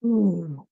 Ooh.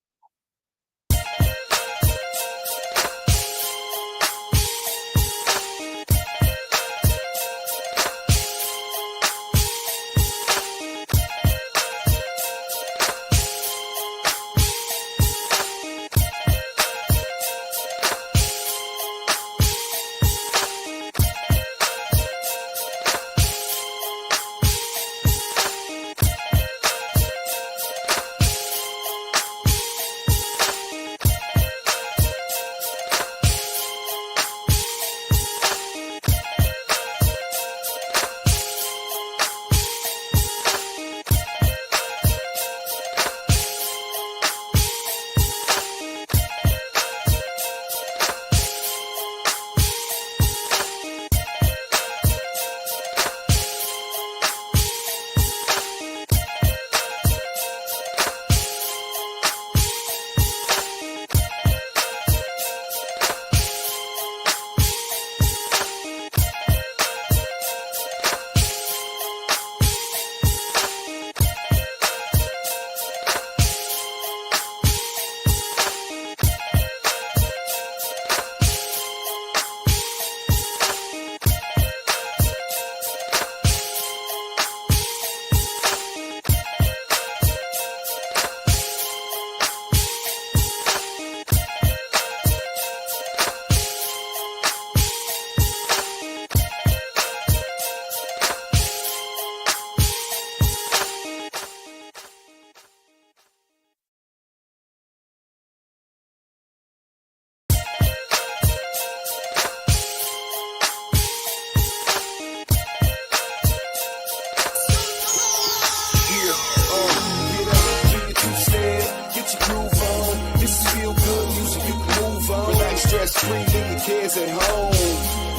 Stress-free, leave your kids at home.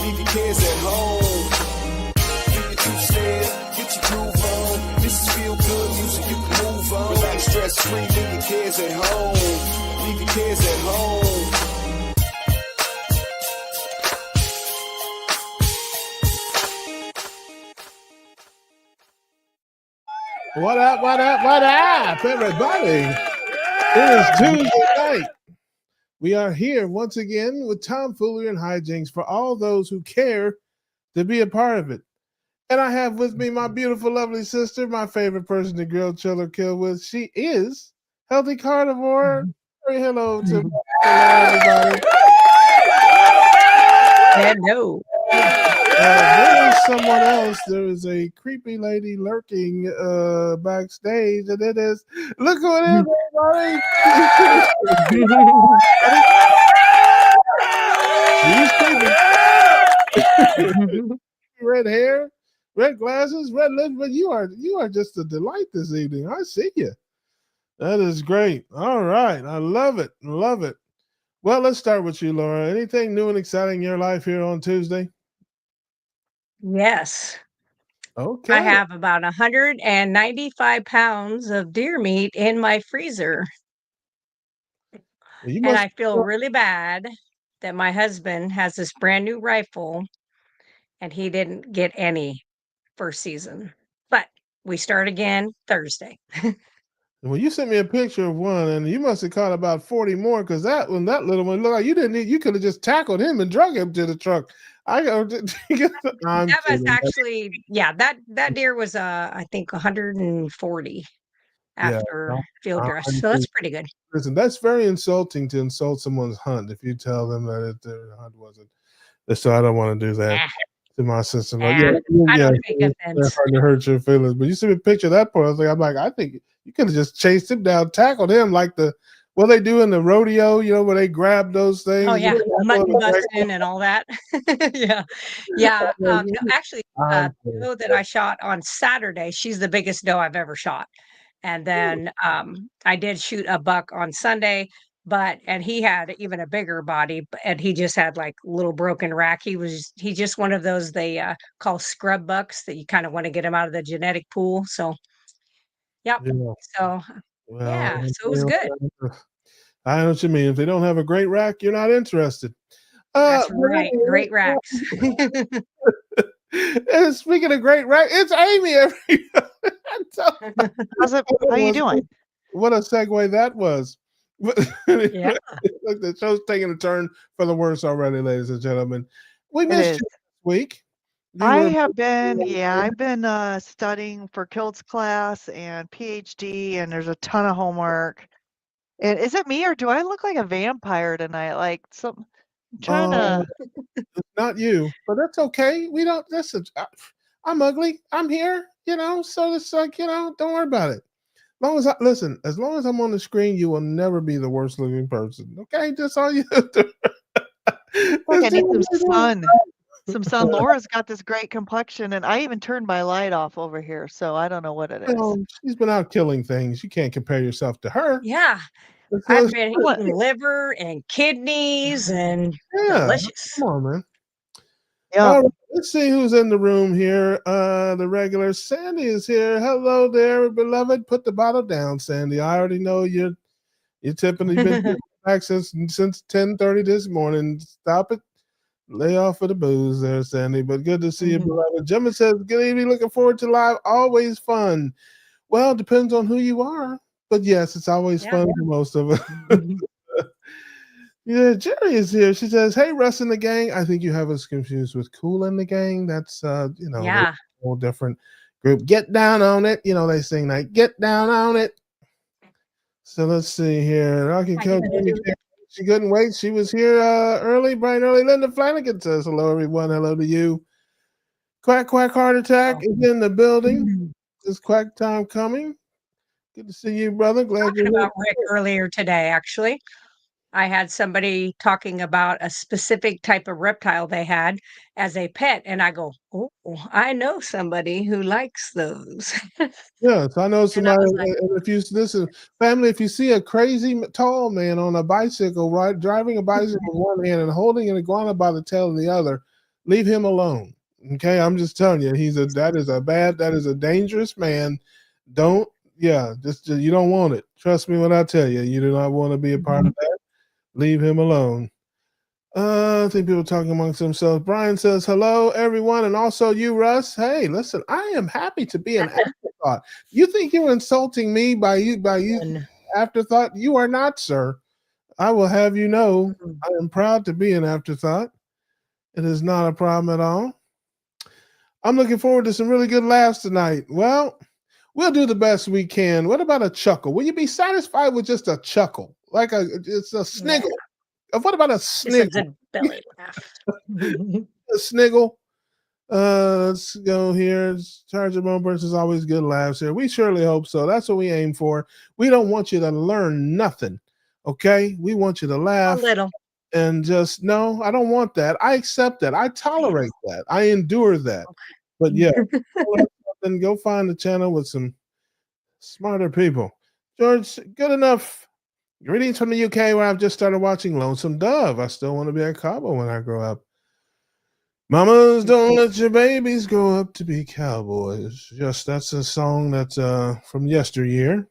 Leave your kids at home. Do your two-step, get your groove on. This is feel good music, you can move on. Relax, stress-free, leave your kids at home. Leave your kids at home. What up, everybody? It is Tuesday night. We are here once again with tomfoolery and hijinks for all those who care to be a part of it. And I have with me my beautiful, lovely sister, my favorite person to grill, chill, or kill with. She is Healthy Carnivore. Say hello to everybody. Hello. There is someone else. There is a creepy lady lurking backstage, and it is look who it is, everybody. She's creepy. Red hair, red glasses, red lips, but you are just a delight this evening. I see you. That is great. All right, I love it. Love it. Well, let's start with you, Laura. Anything new and exciting in your life here on Tuesday? Yes. Okay. I have about 195 pounds of deer meat in my freezer. You And must I feel really bad that my husband has this brand new rifle and he didn't get any first season. But we start again Thursday. Well, you sent me a picture of one, and you must have caught about 40 more because that little one looked like you didn't need. You could have just tackled him and drug him to the truck. I go. That was actually, yeah, that deer was I think 140 after field dress. So that's pretty good. Listen, that's very insulting to insult someone's hunt if you tell them that their hunt wasn't. So I don't want to do that to my sister. I don't take offense. Hard to hurt your feelings, but you see me picture that part. I'm like, I think you could have just chased him down, tackled him like what they do in the rodeo, where they grab those things. Oh yeah, mutton busting and all that. yeah. No, actually, the doe that I shot on Saturday, she's the biggest doe I've ever shot. And then I did shoot a buck on Sunday, and he had even a bigger body, and he just had like little broken rack. He's just one of those they call scrub bucks that you kind of want to get him out of the genetic pool. So, yep. Yeah. So, well, so it was good. I know what you mean. If they don't have a great rack, you're not interested. That's right. Great racks. And speaking of great rack, it's Amy. How you doing? What a segue that was. Yeah. Look, the show's taking a turn for the worse already, ladies and gentlemen. We It missed is. you this week. You I were have been, yeah, I've been studying for Kilt's class and PhD, and there's a ton of homework. And is it me or do I look like a vampire tonight? Like some, I'm trying uh, to. not you, but that's okay. We don't. I'm ugly. I'm here. So it's like don't worry about it. As long as I'm on the screen, you will never be the worst looking person. Okay, that's all you have to. Like I That's need all some you sun. Some sun. Laura's got this great complexion, and I even turned my light off over here, so I don't know what it is. She's been out killing things. You can't compare yourself to her. Yeah. So, I've been What? eating liver and kidneys and yeah, delicious. come on, man. Yeah. All right, let's see who's in the room here. The regular Sandy is here. Hello there, beloved. Put the bottle down, Sandy. I already know you're tipping. You've been back since 10:30 this morning. Stop it. Lay off of the booze there, Sandy. But good to see you, beloved. Gemma says, good evening. Looking forward to live. Always fun. Well, depends on who you are. But yes, it's always Yeah. fun for most of us. Yeah, Jerry is here. She says, hey, Russ and the gang. I think you have us confused with Cool and the Gang. That's, they're Yeah. a whole different group. Get down on it. They sing that, get down on it. So let's see here. Rocky Kill Jimmy. She couldn't wait. She was here early, bright and early. Linda Flanagan says, hello, everyone. Hello to you. Quack, quack, heart attack is in the building. Is quack time coming? Good to see you, brother. Glad you're Talking here. about Rick earlier today, actually. I had somebody talking about a specific type of reptile they had as a pet, and I go, "Oh, I know somebody who likes those." Yes, I know And I somebody. was like, And if you listen, family, if you see a crazy tall man on a bicycle, right, driving a bicycle with one hand and holding an iguana by the tail in the other, leave him alone. Okay, I'm just telling you, that is a dangerous man. Don't, just you don't want it. Trust me when I tell you, you do not want to be a part of that. Leave him alone. I think people are talking amongst themselves. Brian says, hello, everyone, and also you, Russ. Hey, listen, I am happy to be an afterthought. You think you're insulting me by you afterthought? You are not, sir. I will have you know I am proud to be an afterthought. It is not a problem at all. I'm looking forward to some really good laughs tonight. Well, we'll do the best we can. What about a chuckle? Will you be satisfied with just a chuckle? It's a sniggle. What about a sniggle? It's a belly laugh. A sniggle. Let's go here. Charge of Moments is always good laughs here. We surely hope so. That's what we aim for. We don't want you to learn nothing. Okay? We want you to laugh. A little. And just no, I don't want that. I accept that. I tolerate that. I endure that. But yeah, then go find a channel with some smarter people. George, good enough. Greetings from the UK, where I've just started watching Lonesome Dove. I still want to be a cowboy when I grow up. Mamas, don't let your babies grow up to be cowboys. Yes, that's a song that's from yesteryear.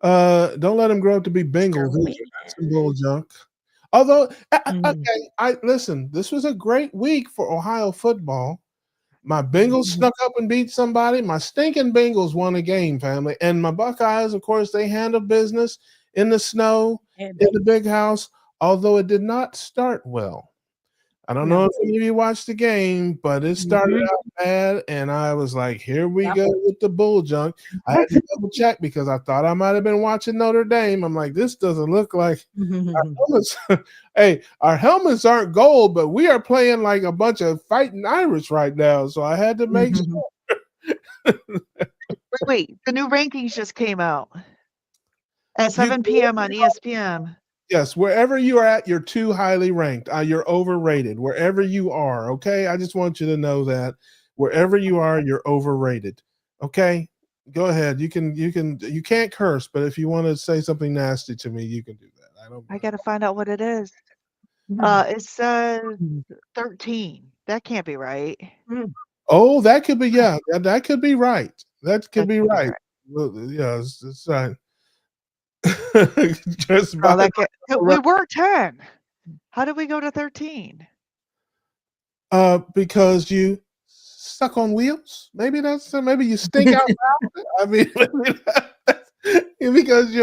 Don't let them grow up to be Bengals. That's some bull junk. Although, okay, listen. This was a great week for Ohio football. My Bengals snuck up and beat somebody. My stinking Bengals won a game, family. And my Buckeyes, of course, they handled business in the snow, in the big house, although it did not start well. I don't know if any of you watched the game, but it started out bad, and I was like, here we go with the bull junk. I had to double check because I thought I might have been watching Notre Dame. I'm like, this doesn't look like our helmets. Hey, our helmets aren't gold, but we are playing like a bunch of fighting Irish right now. So I had to make sure. Wait, the new rankings just came out at 7 p.m. on ESPN. Yes, wherever you are at, you're too highly ranked. You're overrated. Wherever you are, okay? I just want you to know that wherever you are, you're overrated. Okay? Go ahead. You can't curse, but if you want to say something nasty to me, you can do that. I got to find out what it is. It says 13. That can't be right. Oh, that could be, that could be right. That could be right. Well, yeah, it's right. Just we were 10. How did we go to 13? Because you stuck on wheels. Maybe maybe you stink out loud. I mean, Because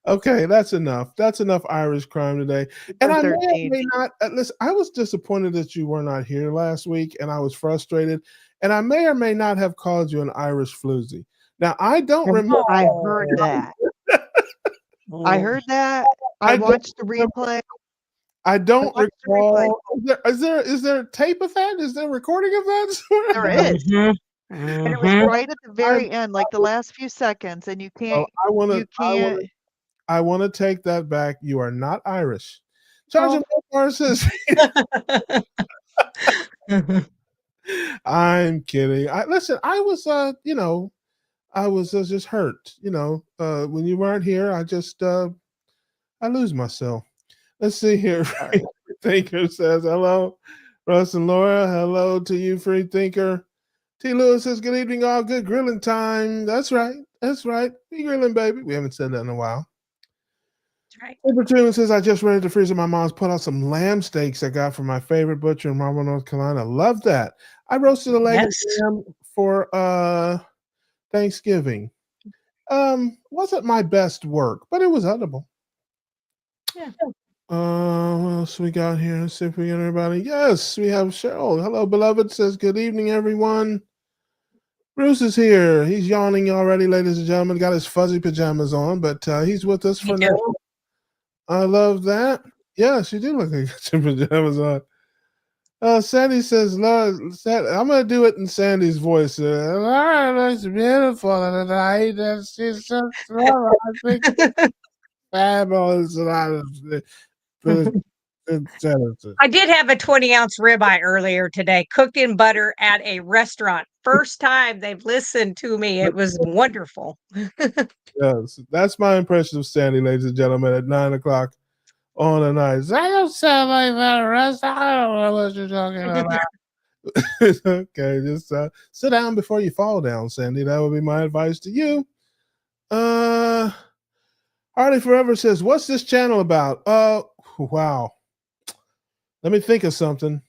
okay, that's enough. That's enough Irish crime today. And I may or 13. may not listen. I was disappointed that you were not here last week, and I was frustrated. And I may or may not have called you an Irish floozy. Now I don't remember. I heard that. I heard that. I watched the replay. I don't watched the replay. recall. Is there tape of that? Is there a recording of that? There is. And it was right at the very end, like the last few seconds, and you can't. I want You can't. to take that back. You are not Irish. Sergeant says, I'm kidding. Listen. I was, I was just hurt. When you weren't here, I just, I lose myself. Let's see here. Free Thinker says hello. Russ and Laura, hello to you, Free Thinker. T. Lewis says, good evening, all. Good grilling time. That's right. That's right. Be grilling, baby. We haven't said that in a while. That's right. Opportunity says, I just rented the freezer. My mom's put out some lamb steaks I got from my favorite butcher in Marble, North Carolina. Love that. I roasted a leg of lamb for Thanksgiving. Wasn't my best work, but it was edible. Yeah. What else we got here? Let's see if we get everybody. Yes, we have Cheryl. Hello, beloved. Says, good evening, everyone. Bruce is here. He's yawning already, ladies and gentlemen. Got his fuzzy pajamas on, but he's with us for now. I love that. Yes, you do look like you got your pajamas on. Sandy says, Lord, I'm going to do it in Sandy's voice. Lord, looks beautiful tonight. She's so strong. I think fabulous. I did have a 20-ounce ribeye earlier today, cooked in butter at a restaurant. First time they've listened to me. It was wonderful. Yes, that's my impression of Sandy, ladies and gentlemen, at 9:00 on the night. I don't sound like that restaurant. I don't know what you're talking about. Okay, just sit down before you fall down, Sandy. That would be my advice to you. Harley Forever says, what's this channel about? Wow. Let me think of something.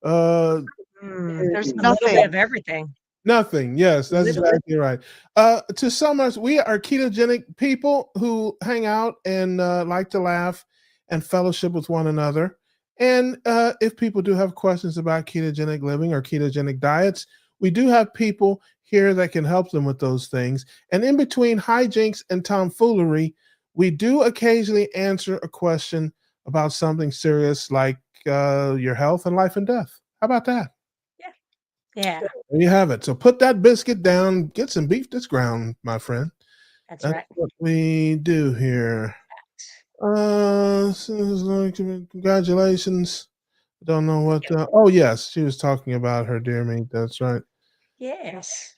There's nothing of everything. Nothing. Yes, that's exactly right. To summarize, we are ketogenic people who hang out and like to laugh and fellowship with one another. And if people do have questions about ketogenic living or ketogenic diets, we do have people here that can help them with those things. And in between hijinks and tomfoolery, we do occasionally answer a question about something serious like your health and life and death. How about that? Yeah. There you have it. So put that biscuit down, get some beef that's ground, my friend. That's right. What we do here. Congratulations. I don't know what. Oh, yes. She was talking about her deer meat. That's right. Yes.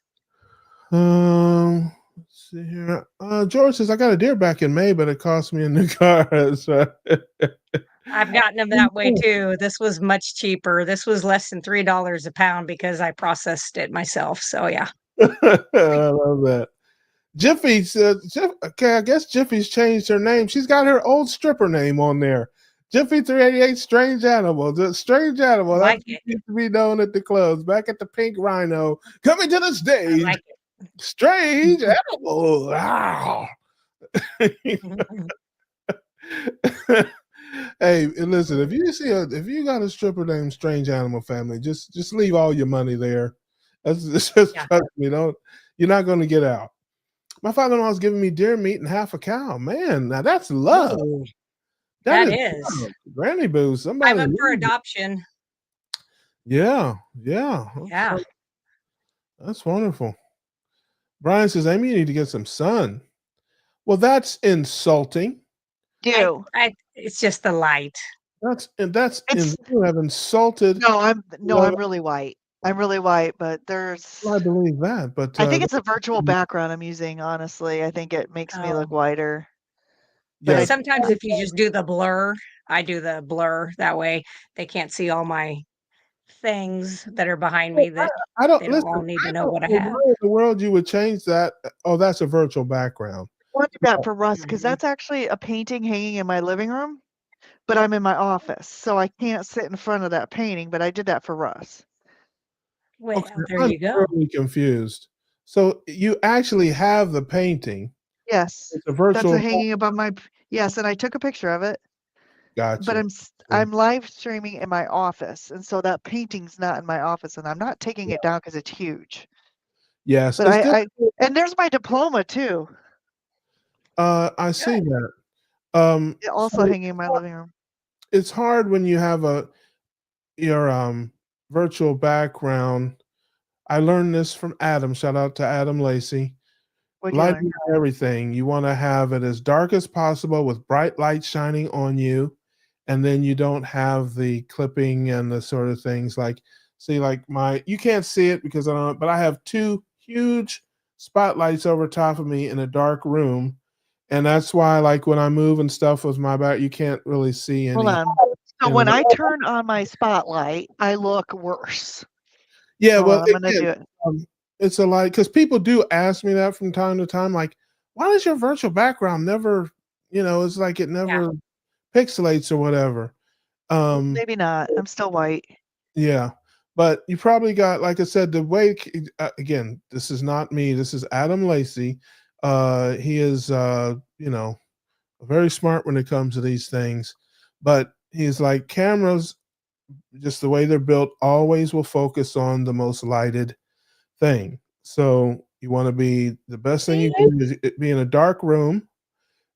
Let's see here. George says, I got a deer back in May, but it cost me a new car. That's right. I've gotten them that way too. This was much cheaper. This was less than $3 a pound because I processed it myself. So yeah. I love that. Jiffy says, okay, I guess Jiffy's changed her name. She's got her old stripper name on there. Jiffy 388 Strange Animal. The Strange Animal. Like that used to be known at the clubs. Back at the Pink Rhino. Coming to the stage. Like Strange Animal. Wow. Hey, listen, if you got a stripper named Strange Animal Family, just leave all your money there. Just trust me, you're not going to get out. My father-in-law is giving me deer meat and half a cow. Man, now that's love. Ooh, that is. Love. Granny Boo, somebody. I'm up for adoption. Yeah. Yeah. That's wonderful. Brian says, Amy, you need to get some sun. Well, that's insulting. It's just the light. You have insulted. No, I'm really white. I'm really white, but I believe that, but I think it's a virtual background I'm using. Honestly, I think it makes me look whiter. But sometimes if you just do the blur, I do the blur that way they can't see all my things that are behind me that they don't all need to know what I have. Why in the world you would change that? Oh, that's a virtual background. I wanted that for Russ because that's actually a painting hanging in my living room, but I'm in my office, so I can't sit in front of that painting. But I did that for Russ. Well, there you go. I'm totally confused. So you actually have the painting, Yes. It's a That's virtual. hanging above my yes, and I took a picture of it, but Gotcha. I'm live streaming in my office, and so that painting's not in my office, and I'm not taking it down because it's huge. Yes, But it's I difficult. and there's my diploma too, I see Good. that. also So hanging in my living room. it's hard when you have your virtual background. I learned this from Adam. Shout out to Adam Lacey. What'd you learn? Lighting everything. You want to have it as dark as possible with bright light shining on you. And then you don't have the clipping and the sort of things like, see, like you can't see it because I don't, but I have two huge spotlights over top of me in a dark room. And that's why, like, when I move and stuff with my back, you can't really see Hold any. on. So when I turn on my spotlight, I look worse. Yeah, Hold well, on, I'm gonna again, do it. it's a like because people do ask me that from time to time, like, why does your virtual background never, it's like it Yeah. never pixelates or whatever. Maybe not. I'm still white. Yeah, but you probably got, like I said, the way again, this is not me. This is Adam Lacey. He is, very smart when it comes to these things, but he's like cameras, just the way they're built, always will focus on the most lighted thing. So you want to be the best thing you can do is be in a dark room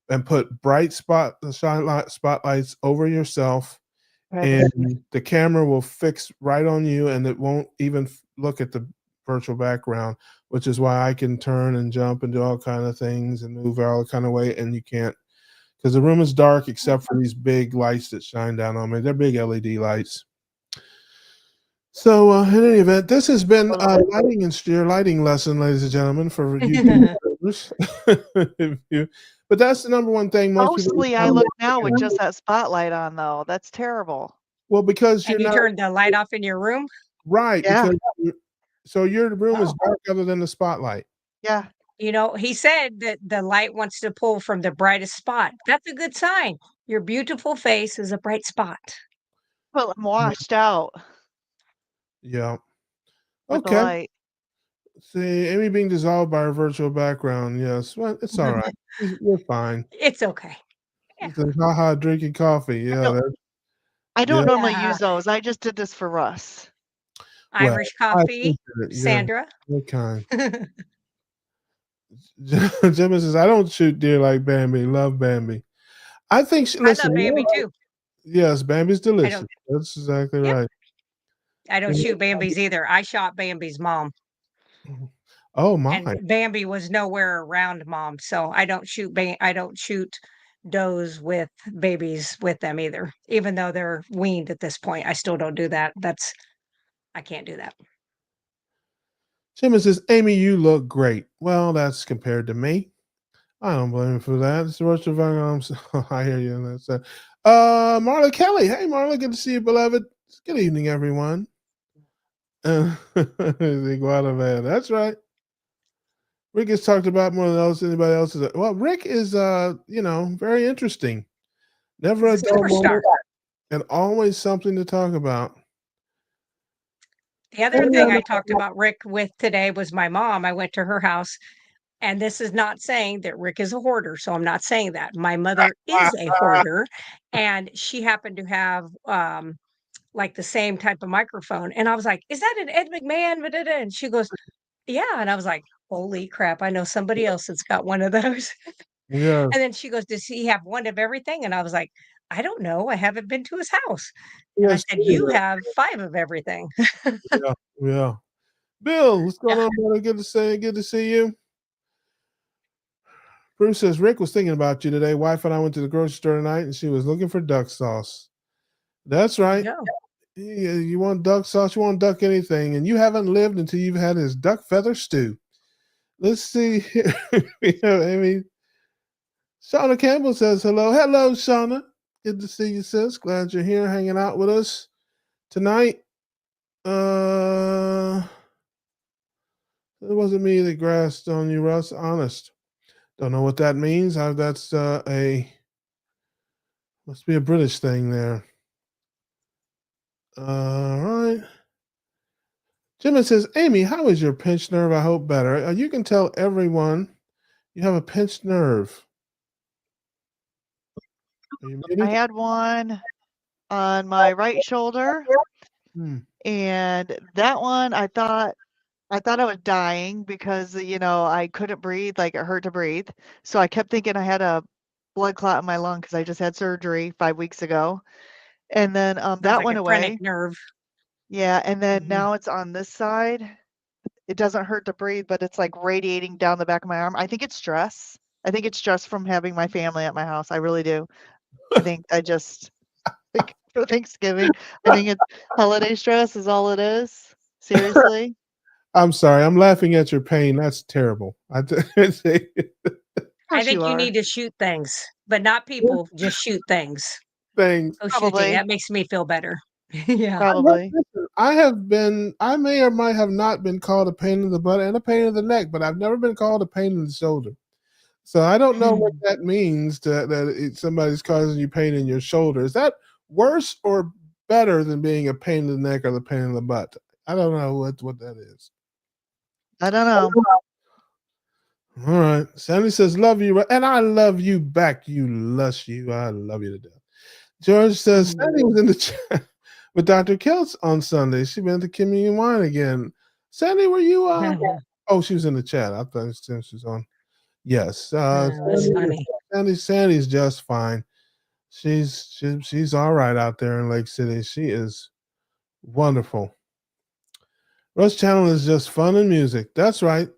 and put bright spotlights over yourself, Right. and the camera will fix right on you, and it won't even look at the virtual background, which is why I can turn and jump and do all kind of things and move all kind of way, and you can't because the room is dark except for these big lights that shine down on me. They're big LED lights. So, in any event, this has been Hold a on. lighting and steer lighting lesson, ladies and gentlemen, for YouTube viewers. But that's the number one thing most people. Mostly I look now with just that spotlight on though. That's terrible. Well, because you're And you not turned the light off in your room? right. Yeah. Because so your room is Oh. dark other than the spotlight. Yeah. He said that the light wants to pull from the brightest spot. That's a good sign. Your beautiful face is a bright spot. Well, I'm washed out Yeah. with the Okay. light. See, Amy being dissolved by her virtual background. Yes. Well, it's all right. We're fine. It's okay. Yeah. It says, haha, drinking coffee. Yeah. I don't Yeah. normally Yeah. use those. I just did this for Russ. Well, Irish I coffee, appreciate it. Sandra. You're kind. Jimmy says, I don't shoot deer like Bambi. Love Bambi. I think, I listen, love Bambi too. yes, Bambi's I delicious. don't That's exactly Yep. right. I don't shoot Bambi's either. I shot Bambi's mom, Oh, my. and Bambi was nowhere around mom, so I don't shoot does with babies with them either. Even though they're weaned at this point, I still don't do that. I can't do that. Jimmy says, Amy, you look great. Well, that's compared to me. I don't blame him for that. It's the worst of arms. I hear you. That's that. Marla Kelly. Hey, Marla. Good to see you, beloved. Good evening, everyone. Guadalajara. That's right. Rick has talked about more than anybody else. Well, Rick is, very interesting. Never a He's a dull superstar. moment, and always something to talk about. The other thing I talked about Rick with today was my mom. I went to her house, and this is not saying that Rick is a hoarder, so I'm not saying that. My mother is a hoarder, and she happened to have like the same type of microphone. And I was like, "Is that an Ed McMahon?" And she goes, "Yeah." And I was like, "Holy crap, I know somebody else that's got one of those." Yes, And then she goes, "Does he have one of everything?" And I was like, "I don't know. I haven't been to his house." And I yes, said, "You have 5 of everything." yeah, yeah. Bill, what's going Yeah. on, brother? Good to see you. Bruce says Rick was thinking about you today. Wife and I went to the grocery store tonight, and she was looking for duck sauce. That's There you right. go. You want duck sauce? You want duck anything? And you haven't lived until you've had his duck feather stew. Let's see here. We have Amy. Shauna Campbell says hello. Hello, Shauna. Good to see you, sis. Glad you're here hanging out with us tonight. It wasn't me that grasped on you, Russ. Honest. Don't know what that means. That's must be a British thing there. All right. Jimmy says, Amy, how is your pinched nerve? I hope better. You can tell everyone You have a pinched nerve. Are you I muted? had one on my right shoulder, Hmm. and that one I thought I was dying because, I couldn't breathe, like it hurt to breathe. So I kept thinking I had a blood clot in my lung because I just had surgery 5 weeks ago. And then Sounds that like went a phrenic away. nerve. Yeah, and then Mhm. now it's on this side. It doesn't hurt to breathe, but it's like radiating down the back of my arm. I think it's stress. I think it's stress from having my family at my house. I really do. I think I just like for Thanksgiving, I think it's holiday stress is all it is. Seriously. I'm sorry. I'm laughing at your pain. That's terrible. Say Of I course you think you are. need to shoot things, but not people, just shoot things. things. Go shooting, Probably. that makes me feel better. Yeah. Probably. Listen, I have been. I may or might have not been called a pain in the butt and a pain in the neck, but I've never been called a pain in the shoulder. So I don't know what Mm. that means somebody's causing you pain in your shoulder. Is that worse or better than being a pain in the neck or the pain in the butt? I don't know what that is. I don't know. All right. Sandy says, love you. And I love you back, you lush you. I love you to death. George says, Mhm. Sandy was in the chat with Dr. Kelts on Sunday. She been to Kimmy and Wine again. Sandy, were you Oh, she was in the chat. I thought she was on. Yes. Oh, that's funny. Sandy's just fine. She's all right out there in Lake City. She is wonderful. Rush Channel is just fun and music. That's right.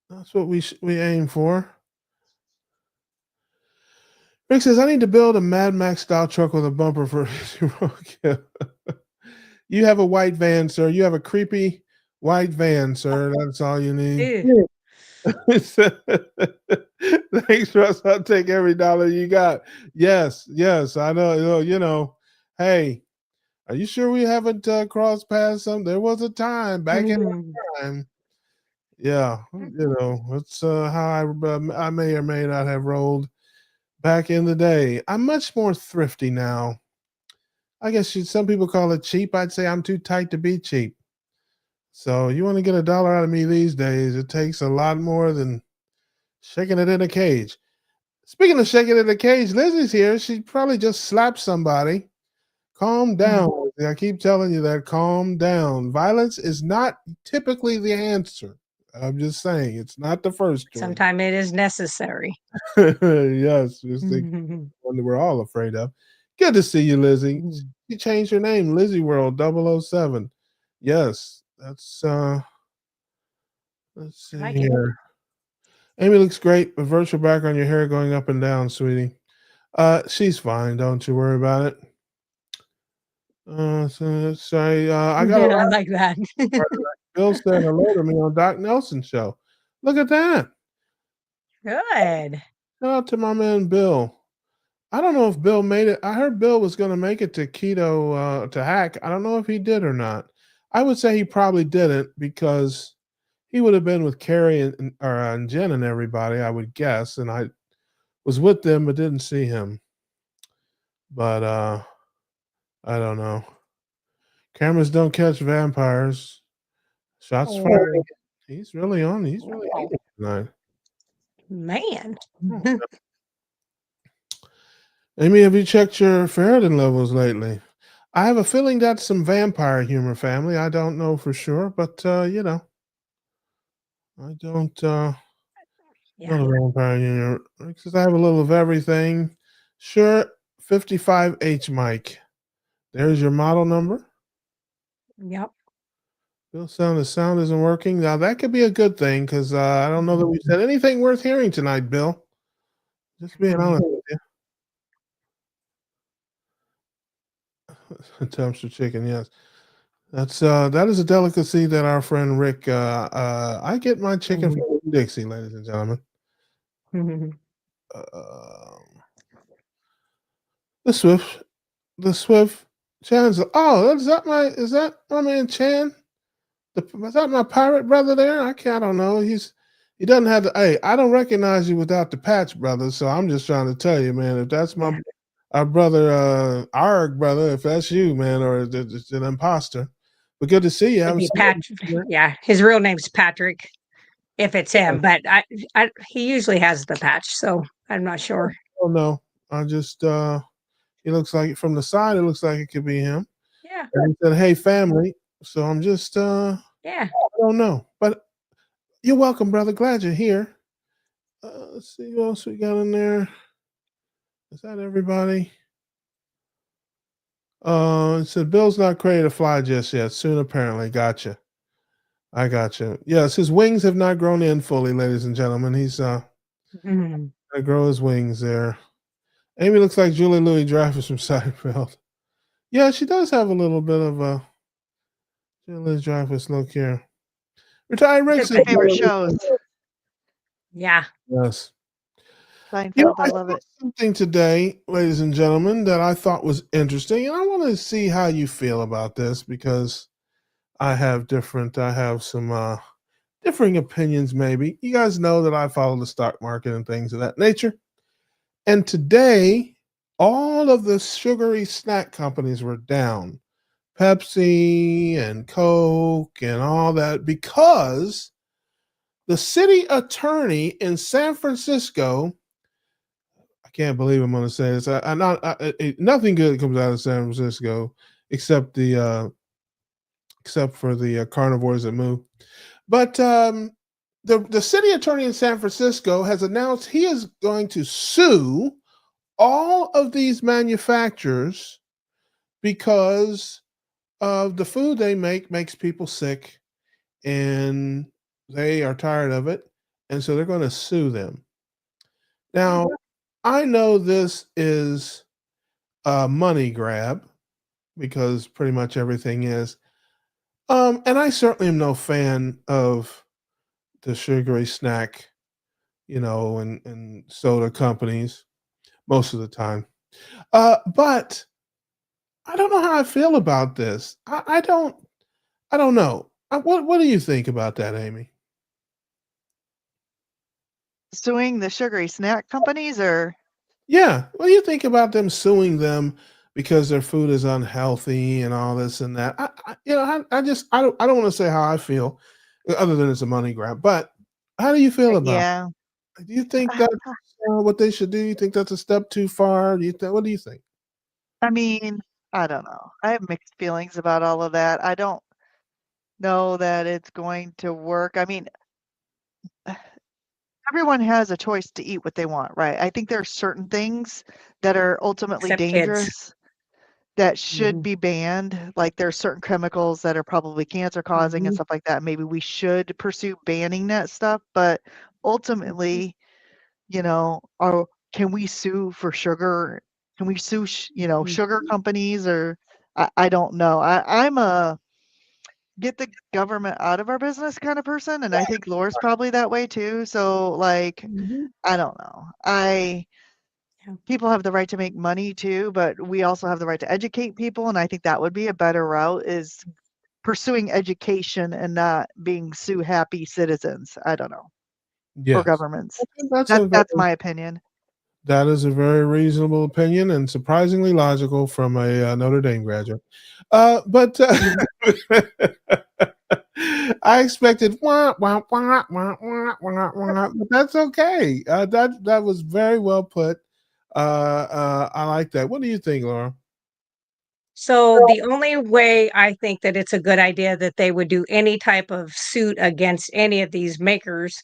That's what we aim for. Rick says, I need to build a Mad Max style truck with a bumper for You have a white van, sir. You have a creepy white van, sir. That's all you need. Ew. Thanks, Russ. I'll take every dollar you got. Yes, I know. Hey, are you sure we haven't crossed paths some? There was a time back in Mhm. time. Yeah, it's how I may or may not have rolled back in the day. I'm much more thrifty now. I guess some people call it cheap. I'd say I'm too tight to be cheap. So you want to get a dollar out of me these days, it takes a lot more than shaking it in a cage. Speaking of shaking it in a cage, Lizzie's here. She probably just slapped somebody. Calm down. I keep telling you that. Calm down. Violence is not typically the answer. I'm just saying it's not the first choice. Sometimes it is necessary. Yes, it's the Mhm. one that we're all afraid of. Good to see you, Lizzie. Mhm. You changed your name, Lizzie World 007. Yes, that's let's I see like it. here. Amy looks great. A virtual background, your hair going up and down, sweetie. She's fine. Don't you worry about it. Sorry. I got a I like that. Bill said hello to me on Doc Nelson's show. Look at that. Good. Shout out to my man Bill. I don't know if Bill made it. I heard Bill was going to make it to Keto to Hack. I don't know if he did or not. I would say he probably didn't because he would have been with Carrie and Jen and everybody, I would guess. And I was with them but didn't see him. But I don't know. Cameras don't catch vampires. Shots fired. Oh, He's really on. He's really on tonight. man. Amy, have you checked your ferritin levels lately? I have a feeling that's some vampire humor, family. I don't know for sure, but I don't Yeah. not a vampire humor because I have a little of everything. Sure, 55H Mike. There's your model number. Yep. Bill, the sound isn't working. Now that could be a good thing because I don't know that we said anything worth hearing tonight, Bill. Just being honest with you. Dumpster chicken, yes. That is a delicacy that our friend Rick. I get my chicken from Dixie, ladies and gentlemen. Mhm. The Swift Chan's. Oh, is that my man Chan? Is that my pirate brother there? I don't know. He doesn't have the. Hey, I don't recognize you without the patch, brother. So I'm just trying to tell you, man. If that's Yeah. our brother, Arg brother, if that's you, man, or it's an imposter. But good to see you. Would be Patrick. Yeah. His real name's Patrick. if it's him, but he usually has the patch, so I'm not sure. Oh no, I just he looks like from the side. It looks like it could be him. Yeah, And he said, "Hey, family." So I'm just yeah. I don't know, but you're welcome, brother. Glad you're here. Let's see who else we got in there. Is that everybody? It said Bill's not ready to fly just yet. Soon, apparently. Gotcha. I gotcha. Yes, his wings have not grown in fully, ladies and gentlemen. He's Mhm. gonna grow his wings there. Amy looks like Julie Louis Dreyfus from Seinfeld. Yeah, she does have a little bit of a Julie Dreyfus look here. Retired Rick One of says, my favorite shows. Yeah. yes. Seinfeld, I I love saw it. something today, ladies and gentlemen, that I thought was interesting, and I want to see how you feel about this because I have some differing opinions. Maybe you guys know that I follow the stock market and things of that nature. And today, all of the sugary snack companies were down, Pepsi and Coke and all that, because the city attorney in San Francisco, I can't believe I'm going to say this. Nothing good comes out of San Francisco except except for the carnivores that move. But the city attorney in San Francisco has announced he is going to sue all of these manufacturers because of the food they make makes people sick, and they are tired of it, and so they're going to sue them. Now, I know this is a money grab because pretty much everything is. And I certainly am no fan of the sugary snack, and soda companies most of the time. But I don't know how I feel about this. I don't know. What do you think about that, Amy? Suing the sugary snack companies, or Yeah. What do you think about them suing them because their food is unhealthy and all this and that? I don't want to say how I feel, other than it's a money grab. But how do you feel about yeah. it? Do you think that's what they should do? You think that's a step too far? What do you think? I mean, I don't know. I have mixed feelings about all of that. I don't know that it's going to work. I mean, everyone has a choice to eat what they want, right? I think there are certain things that are ultimately Except kids. dangerous that should Mhm. be banned. Like there are certain chemicals that are probably cancer causing and Mhm. stuff like that. Maybe we should pursue banning that stuff, but Mhm. ultimately, or can we sue for sugar? Can we sue, Mhm. sugar companies, or I don't know. I'm a get the government out of our business kind of person, and I think Laura's probably that way too. So like, Mhm. I don't know. Yeah. People have the right to make money too, but we also have the right to educate people, and I think that would be a better route is pursuing education and not being sue happy citizens. I don't know. Or Yes. governments. I think that's That's my opinion. that is a very reasonable opinion and surprisingly logical from a Notre Dame graduate. But I expected wah, wah, wah, wah, wah, wah, wah, but that's okay. That was very well put. I like that. What do you think, Laura? So the only way I think that it's a good idea that they would do any type of suit against any of these makers,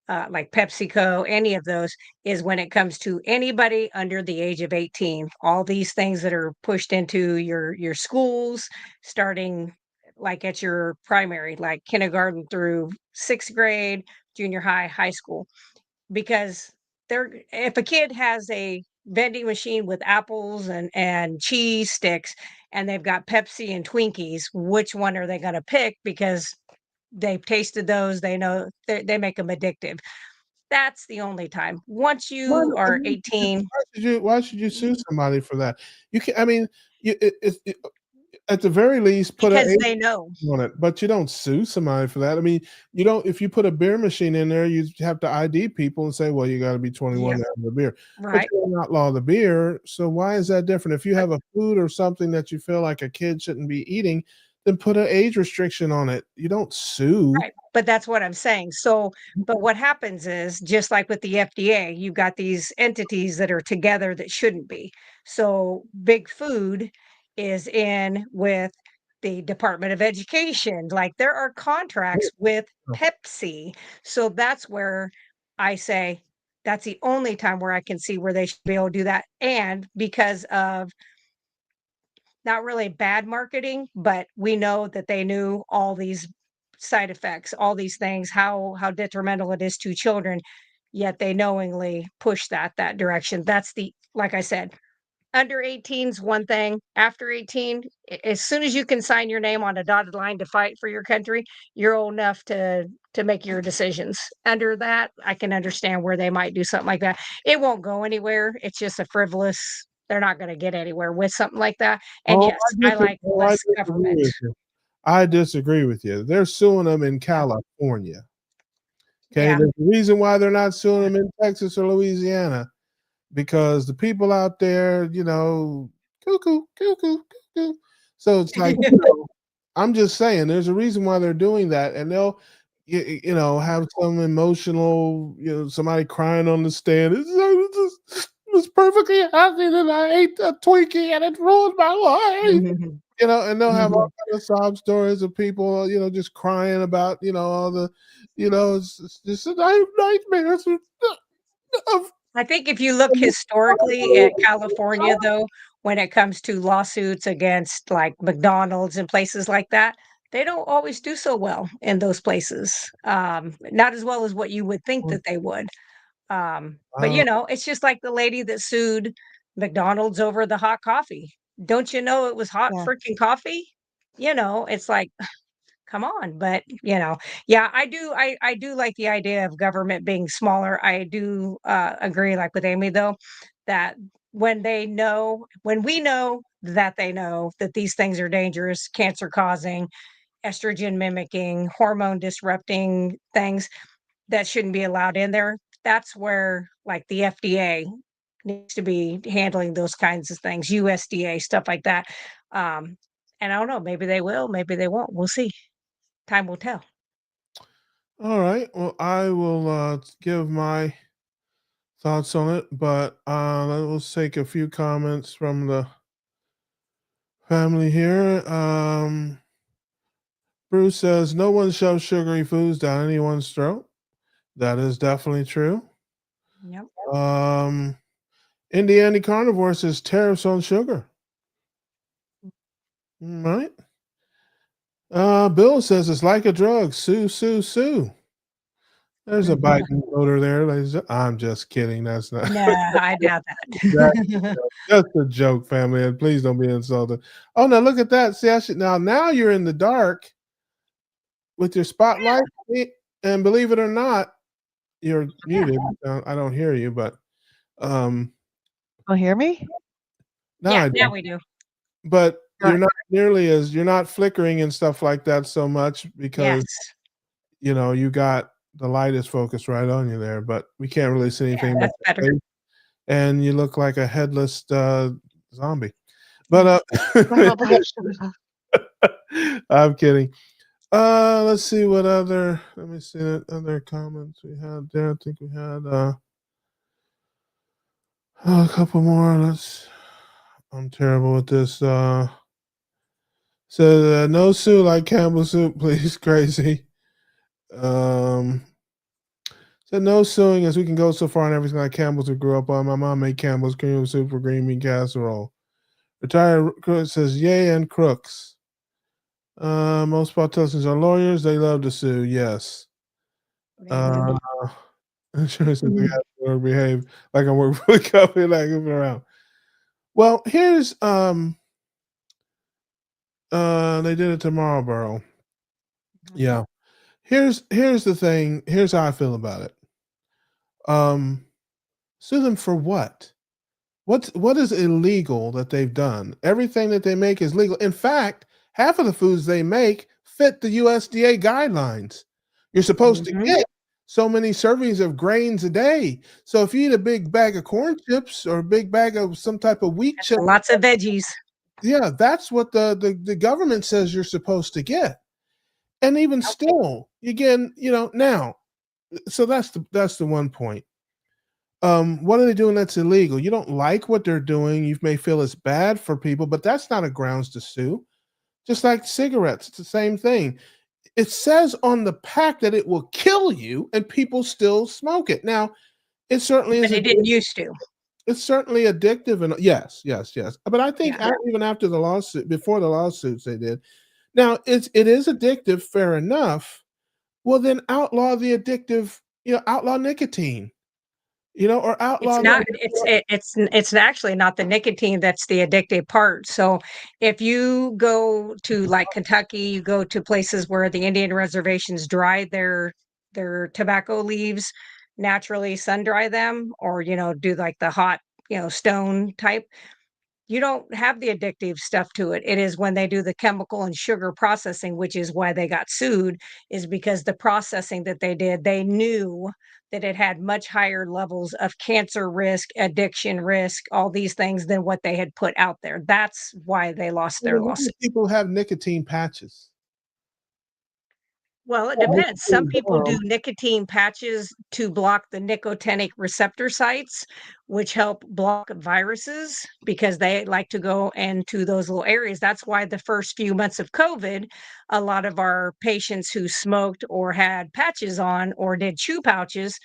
like PepsiCo, any of those, is when it comes to anybody under the age of 18. All these things that are pushed into your schools, starting like at your primary, like kindergarten through 6th grade, junior high, high school, because they're if a kid has a vending machine with apples and cheese sticks and they've got Pepsi and Twinkies, which one are they going to pick because they've tasted those, they know they make them addictive. That's the only time. Once Why, you are 18, why should you sue mhm, somebody for that? You can. I mean, at the very least, put because a they know. on it, but you don't sue somebody for that. I mean, you don't. If you put a beer machine in there, you have to ID people and say, "Well, you got to be 21 Yep, to have the beer." But right. you don't outlaw the beer. So why is that different? If you But have a food or something that you feel like a kid shouldn't be eating, then put an age restriction on it. You don't sue. Right, but that's what I'm saying. So, but what happens is, just like with the FDA, you've got these entities that are together that shouldn't be. So, Big Food is in with the Department of Education. Like, there are contracts with Pepsi. So that's where I say that's the only time where I can see where they should be able to do that. And because of not really bad marketing, but we know that they knew all these side effects, all these things, how detrimental it is to children, yet they knowingly push that direction. That's the, like I said, under 18's one thing. After 18, as soon as you can sign your name on a dotted line to fight for your country, you're old enough to make your decisions. Under that, I can understand where they might do something like that. It won't go anywhere. It's just a frivolous. They're not going to get anywhere with something like that. And Oh, yes, I like I less disagree government. with you. I disagree with you. They're suing them in California. Okay, Yeah. there's a reason why they're not suing them in Texas or Louisiana, because the people out there, cuckoo, cuckoo, cuckoo. So it's like, I'm just saying, there's a reason why they're doing that, and they'll, have some emotional, somebody crying on the stand. It was perfectly happy, and I ate a Twinkie, and it ruined my life. And they'll have all kind of sob stories of people, just crying about, all the, it's just a nightmare of I think if you look historically at California, though, when it comes to lawsuits against like McDonald's and places like that, they don't always do so well in those places. Not as well as what you would think that they would. But it's just like the lady that sued McDonald's over the hot coffee. Don't you know it was hot Yeah. freaking coffee? It's like, come on. But yeah, I do like the idea of government being smaller. I do agree, like with Amy though, that when we know that they know that these things are dangerous, cancer causing, estrogen mimicking, hormone disrupting things that shouldn't be allowed in there, that's where like the FDA needs to be handling those kinds of things, USDA, stuff like that. Um, and I don't know, maybe they will, maybe they won't. We'll see. Time will tell. All right. Well, I will give my thoughts on it, but let's take a few comments from the family here. Bruce says, no one shoves sugary foods down anyone's throat. That is definitely true. Yep. Indiana Carnivore says tariffs on sugar. All right. Bill says it's like a drug. Sue, sue, sue. There's a Biden voter there. I'm just kidding. That's not. No, I doubt that. That's a joke, family. And please don't be insulted. Oh, no, look at that. See, now you're in the dark with your spotlight. And believe it or not, you're muted. I don't hear you, but Don't hear me? no, Yeah, now we do. But you're not flickering and stuff like that so much because Yes. you got the light is focused right on you there, but we can't really see anything. Yeah, that's better. And you look like a headless zombie. But I'm kidding. Let's see what let me see the other comments we had there. I think we had a couple more. I'm terrible with this. So no sue like Campbell soup, please, crazy. Said no suing as we can go so far on everything like Campbell's we grew up on. My mom made Campbell's cream soup for green bean casserole. Retired Crook says yay and crooks. Most politicians are lawyers. They love to sue. Yes. Insurance is the guy to behave like I work for the company, like moving around. Well, here's they did it to Marlboro. Yeah. Here's the thing. Here's how I feel about it. Sue them for what? What is illegal that they've done? Everything that they make is legal. In fact, half of the foods they make fit the USDA guidelines. You're supposed to get so many servings of grains a day. So if you eat a big bag of corn chips or a big bag of some type of wheat chips, lots of veggies. Yeah, that's what the government says you're supposed to get. And even still, again, now, so that's the one point. What are they doing that's illegal? You don't like what they're doing. You may feel it's bad for people, but that's not a grounds to sue. Just like cigarettes, it's the same thing. It says on the pack that it will kill you, and people still smoke it. Now, it certainly But is. it didn't used to. It's certainly addictive, and yes, yes, yes. But I think Yeah. even after the lawsuit, before the lawsuits, they did. Now, it is addictive, fair enough. Well, then outlaw the addictive. Outlaw nicotine. Or It's outlaw. not it's actually not the nicotine that's the addictive part. So if you go to like Kentucky, you go to places where the Indian reservations dry their tobacco leaves, naturally sun dry them, or do like the hot, stone type. You don't have the addictive stuff to it. It is when they do the chemical and sugar processing, which is why they got sued, is because the processing that they did, they knew that it had much higher levels of cancer risk, addiction risk, all these things than what they had put out there. That's why they lost their Why do lawsuit. people have nicotine patches? Well, it depends. Some people do nicotine patches to block the nicotinic receptor sites, which help block viruses because they like to go into those little areas. That's why the first few months of COVID, a lot of our patients who smoked or had patches on or did chew pouches,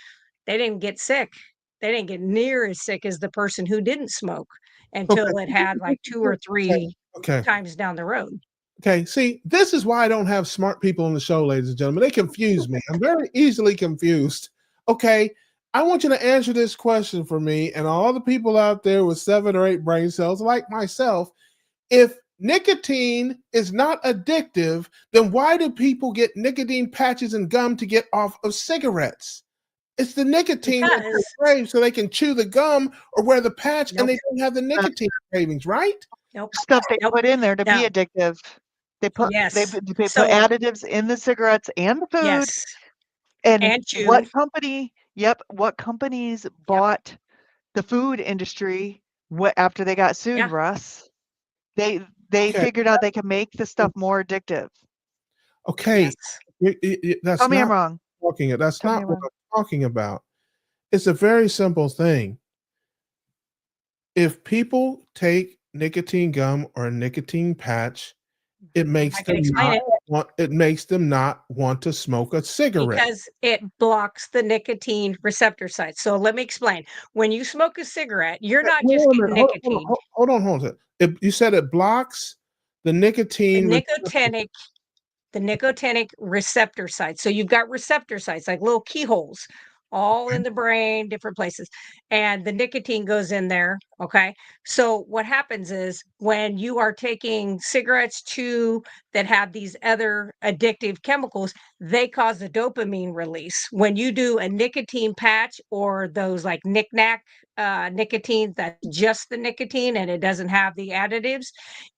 they didn't get sick. They didn't get near as sick as the person who didn't smoke Okay. until it had like two or three Okay. times down the road. Okay. See, this is why I don't have smart people on the show, ladies and gentlemen. They confuse me. I'm very easily confused. Okay. I want you to answer this question for me and all the people out there with 7 or 8 brain cells, like myself. If nicotine is not addictive, then why do people get nicotine patches and gum to get off of cigarettes? It's the nicotine that they Because crave so they can chew the gum or wear the patch and nope, they don't have the nicotine cravings, right? nope, Stuff they nope, put in there to be no. addictive. They put they Yes. put they put So additives in the cigarettes and the food. yes, And and chew. what company? Yep, what companies Yep. bought the food industry after they got sued, Yeah. Russ? They Okay. figured out they could make the stuff more addictive. Okay. Yes. That's Tell me I'm not wrong. talking. That's Tell me not I'm what wrong. I'm talking about. It's a very simple thing. If people take nicotine gum or a nicotine patch, it makes I can them explain not it want to smoke a cigarette. because it blocks the nicotine receptor sites. So let me explain. When you smoke a cigarette, you're not Wait just a getting minute. Hold on, hold nicotine. on, hold on. You said it blocks the The nicotine receptor. nicotinic receptor sites. So you've got receptor sites like little keyholes all in the brain, different places. And the nicotine goes in there. Okay. So what happens is when you are taking cigarettes too that have these other addictive chemicals, they cause a dopamine release. When you do a nicotine patch or those like knick-knack nicotine, that's just the nicotine and it doesn't have the additives,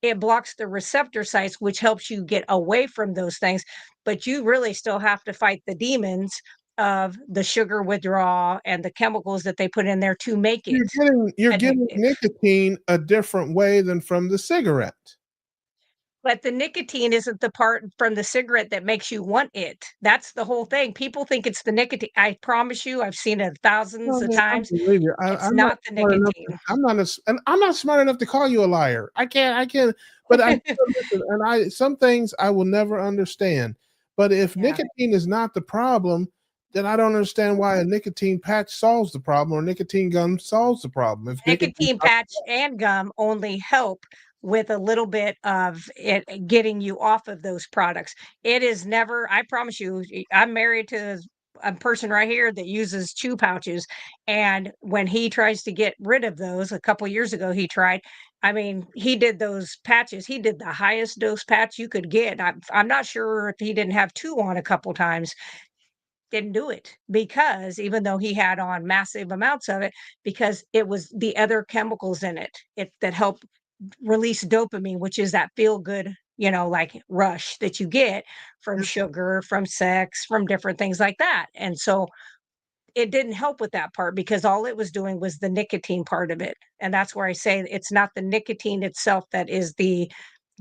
it blocks the receptor sites, which helps you get away from those things. But you really still have to fight the demons of the sugar withdrawal and the chemicals that they put in there to make it You're getting addictive. nicotine a different way than from the cigarette. But the nicotine isn't the part from the cigarette that makes you want it. That's the whole thing. People think it's the nicotine. I promise you, I've seen it thousands No, of man, I times. believe you. It's I'm not not the smart enough. nicotine. I'm not smart enough to call you a liar. I can't. I can't. But I listen, and some things I will never understand. But if Yeah. nicotine is not the problem, then I don't understand why a nicotine patch solves the problem or nicotine gum solves the problem. If nicotine, Nicotine patch and gum only help with a little bit of it getting you off of those products. It is never, I promise you, I'm married to a person right here that uses chew pouches. And when he tries to get rid of those, a couple years ago, he tried. I mean, he did those patches. He did the highest dose patch you could get. I'm not sure if he didn't have two on a couple times, didn't do it because even though he had on massive amounts of it, because it was the other chemicals in it that help release dopamine, which is that feel good, like rush that you get from sugar, from sex, from different things like that. And so it didn't help with that part because all it was doing was the nicotine part of it. And that's where I say it's not the nicotine itself that is the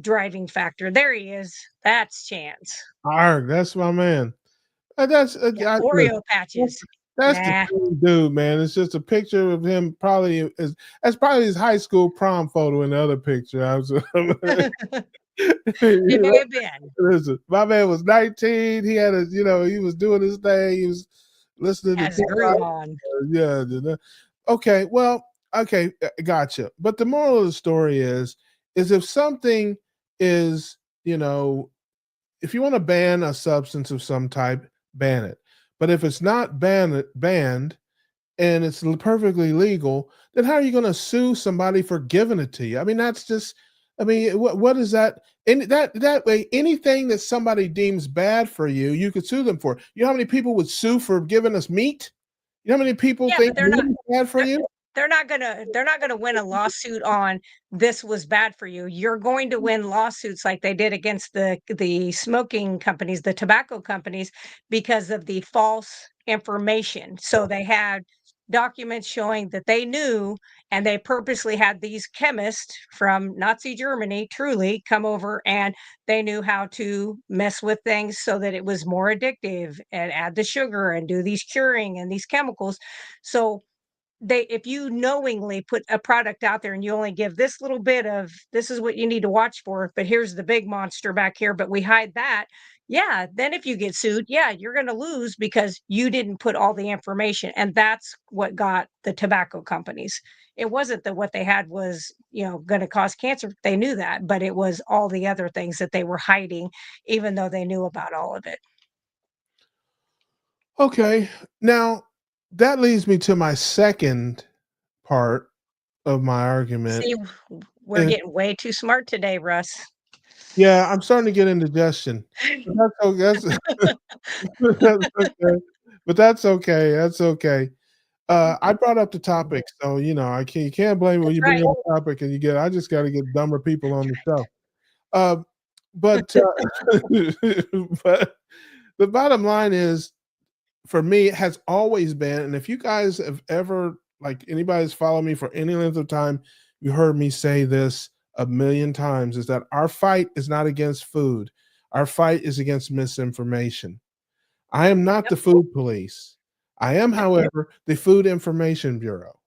driving factor. There he is. That's Chance. Arg, that's my man. That's Yeah, look, Oreo patches. that's the Nah. cool dude, man. It's just a picture of him. Probably is that's probably his high school prom photo in the other picture. I was, It may have been. listen, my man was 19. He had a, he was doing his thing. He was listening to Has a groove on. yeah. Okay, well, okay, gotcha. But the moral of the story is if something is, if you want to ban a substance of some type, ban it. But if it's not banned and it's perfectly legal, then how are you going to sue somebody for giving it to you? I mean, that's just, I mean, what is that? And that way, anything that somebody deems bad for you, you could sue them for. You know how many people would sue for giving us meat? You know how many people Yeah, think but they're not. meat is bad for you? They're not gonna win a lawsuit on this was bad for you. You're going to win lawsuits like they did against the smoking companies, the tobacco companies, because of the false information. So they had documents showing that they knew, and they purposely had these chemists from Nazi Germany truly come over, and they knew how to mess with things so that it was more addictive and add the sugar and do these curing and these chemicals. So if you knowingly put a product out there and you only give this little bit of this is what you need to watch for, but here's the big monster back here, but we hide that. Yeah, then if you get sued, yeah, you're going to lose because you didn't put all the information. And that's what got the tobacco companies. It wasn't that what they had was, going to cause cancer. They knew that, but it was all the other things that they were hiding, even though they knew about all of it. Okay. Now, that leads me to my second part of my argument. See, we're getting way too smart today, Russ. Yeah, I'm starting to get indigestion. But that's that's okay. But that's okay. That's okay. I brought up the topic, so you can't blame me when That's you bring right. up a topic and I just got to get dumber people on the show. Uh, but but the bottom line is, for me, it has always been, and if you guys have ever, like anybody's followed me for any length of time, you heard me say this a million times, is that our fight is not against food. Our fight is against misinformation. I am not the food police. I am, however, the Food Information Bureau.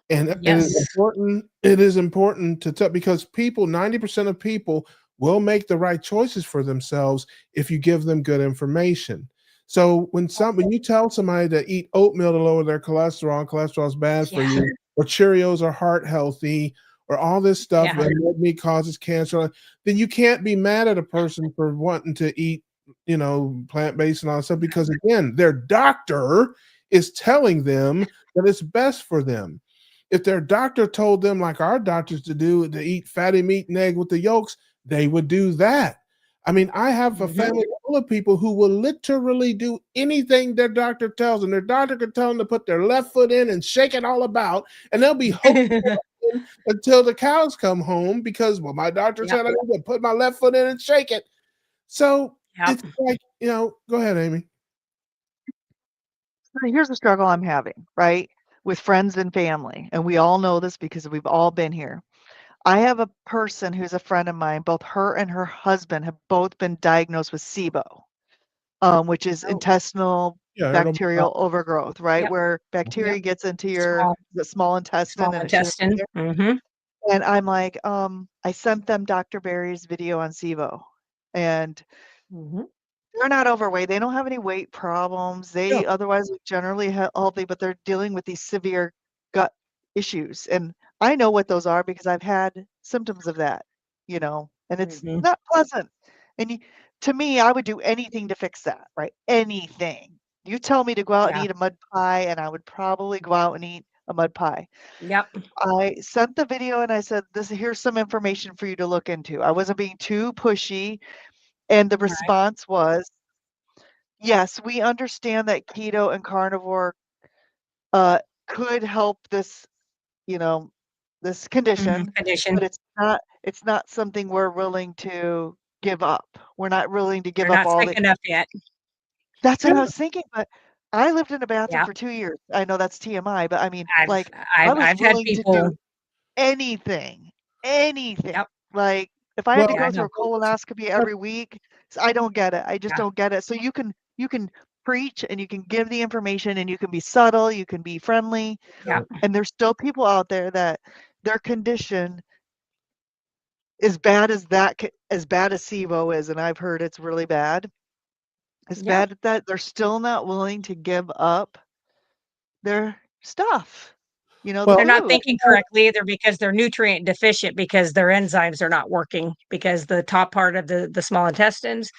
And it Yes. is important. It is important to tell, because 90% of people will make the right choices for themselves if you give them good information. So when you tell somebody to eat oatmeal to lower their cholesterol, and cholesterol is bad for you, or Cheerios are heart healthy, or all this stuff, and red meat causes cancer, then you can't be mad at a person for wanting to eat, plant-based and all that stuff, because again, their doctor is telling them that it's best for them. If their doctor told them, like our doctors to do, to eat fatty meat and egg with the yolks, they would do that. I mean, I have a family full of people who will literally do anything their doctor tells them. Their doctor could tell them to put their left foot in and shake it all about, and they'll be hoping until the cows come home because, well, my doctor said I need to put my left foot in and shake it. So it's like, go ahead, Amy. Here's the struggle I'm having, right? With friends and family. And we all know this because we've all been here. I have a person who's a friend of mine, both her and her husband have both been diagnosed with SIBO, which is intestinal bacterial overgrowth, right? Yep. Where bacteria gets into your small intestine. And I'm like, I sent them Dr. Barry's video on SIBO, and they're not overweight. They don't have any weight problems. They otherwise look generally healthy, but they're dealing with these severe gut issues. And I know what those are because I've had symptoms of that, and it's not pleasant. And to me, I would do anything to fix that, right? Anything. You tell me to go out and eat a mud pie, and I would probably go out and eat a mud pie. Yep. I sent the video and I said, here's some information for you to look into. I wasn't being too pushy. And the response was, yes, we understand that keto and carnivore could help this, this condition, but it's not something we're willing to give up. We're not willing to give They're up not all sick enough yet. That's what I was thinking, but I lived in a bathroom Yeah. for 2 years. I know that's TMI, but I mean, I've like, I I've was I've had willing to people. do anything, anything. Yep. Like, if I had to Well, Yeah, I go through know. a colonoscopy every week, I don't get it. I just Yeah. don't get it. So you can preach and you can give the information and you can be subtle, you can be friendly, Yeah. and there's still people out there that their condition as bad as as bad as SIBO is, and I've heard it's really bad. As Yeah. bad as that, they're still not willing to give up their stuff. The well, They're not food. thinking correctly either because they're nutrient deficient because their enzymes are not working because the top part of the small intestines.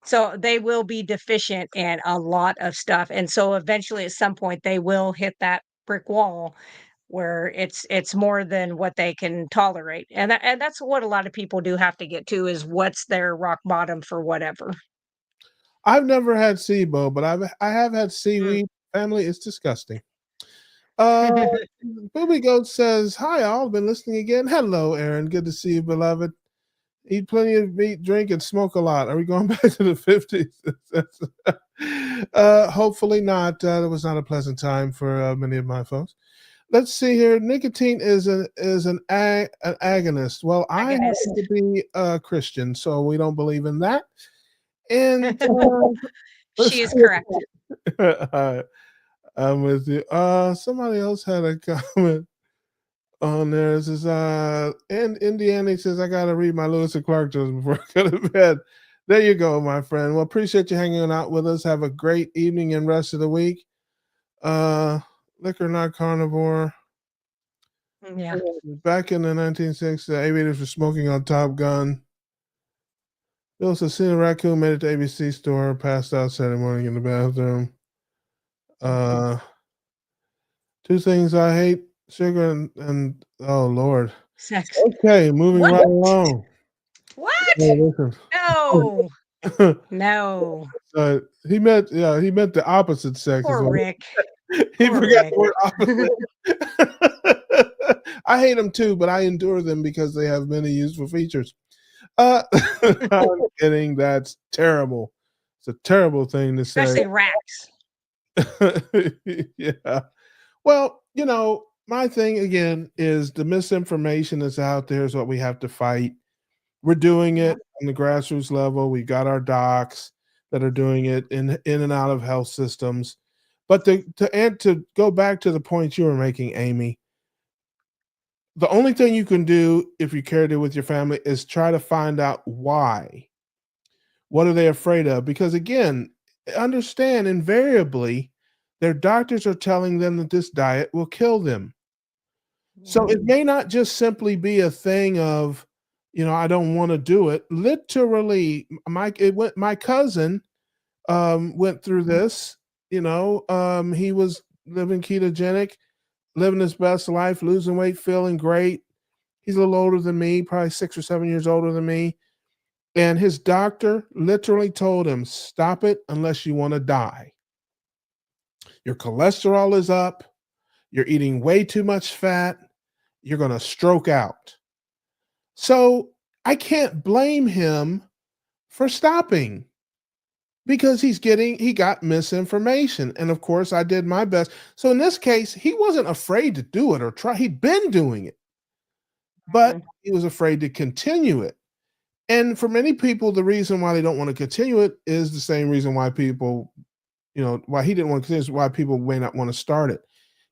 So they will be deficient in a lot of stuff. And so eventually at some point they will hit that brick wall where it's more than what they can tolerate. And that's what a lot of people do have to get to is what's their rock bottom for whatever. I've never had SIBO, but I have had Mm. seaweed. Family, it's disgusting. Uh, Booby Goat says, "Hi, all. Been listening again. Hello, Aaron. Good to see you, beloved. Eat plenty of meat, drink, and smoke a lot. Are we going back to the 50s?" Hopefully not. That was not a pleasant time for many of my folks. Let's see here. Nicotine is an agonist. Well, I Agonist. happen to be a Christian, so we don't believe in that. And let's She is correct. I'm with you. Somebody else had a comment on there. It says, and Indiana says, I gotta read my Lewis and Clark jokes before I go to bed. There you go, my friend. Well, appreciate you hanging out with us. Have a great evening and rest of the week. Liquor not carnivore. Yeah. Back in the 1960s, the aviators were smoking on Top Gun. Bill says, seen a raccoon made it to ABC store, passed out Saturday morning in the bathroom. Two things I hate: sugar and oh Lord. Sex. Okay, moving What? right along. What? Oh, listen. No. No. He meant the opposite sex is Poor what Rick. he Poor forgot Rick. the word opposite. I hate them too, but I endure them because they have many useful features. I'm kidding. That's terrible. It's a terrible thing to say. Especially racks. Yeah. Well, my thing again is the misinformation that's out there is what we have to fight. We're doing Yeah. it on the grassroots level. We've got our docs that are doing it in and out of health systems. But to go back to the point you were making, Amy, the only thing you can do if you care to with your family is try to find out why. What are they afraid of? Because again, understand invariably their doctors are telling them that this diet will kill them. So Yeah. it may not just simply be a thing of, I don't want to do it. Literally, my cousin went through this. He was living ketogenic, living his best life, losing weight, feeling great. He's a little older than me, probably 6 or 7 years older than me. And his doctor literally told him, stop it unless you want to die. Your cholesterol is up. You're eating way too much fat. You're going to stroke out. So I can't blame him for stopping because he got misinformation. And of course, I did my best. So in this case, he wasn't afraid to do it or try. He'd been doing it, but he was afraid to continue it. And for many people, the reason why they don't want to continue it is the same reason why people, why he didn't want to continue, is why people may not want to start it.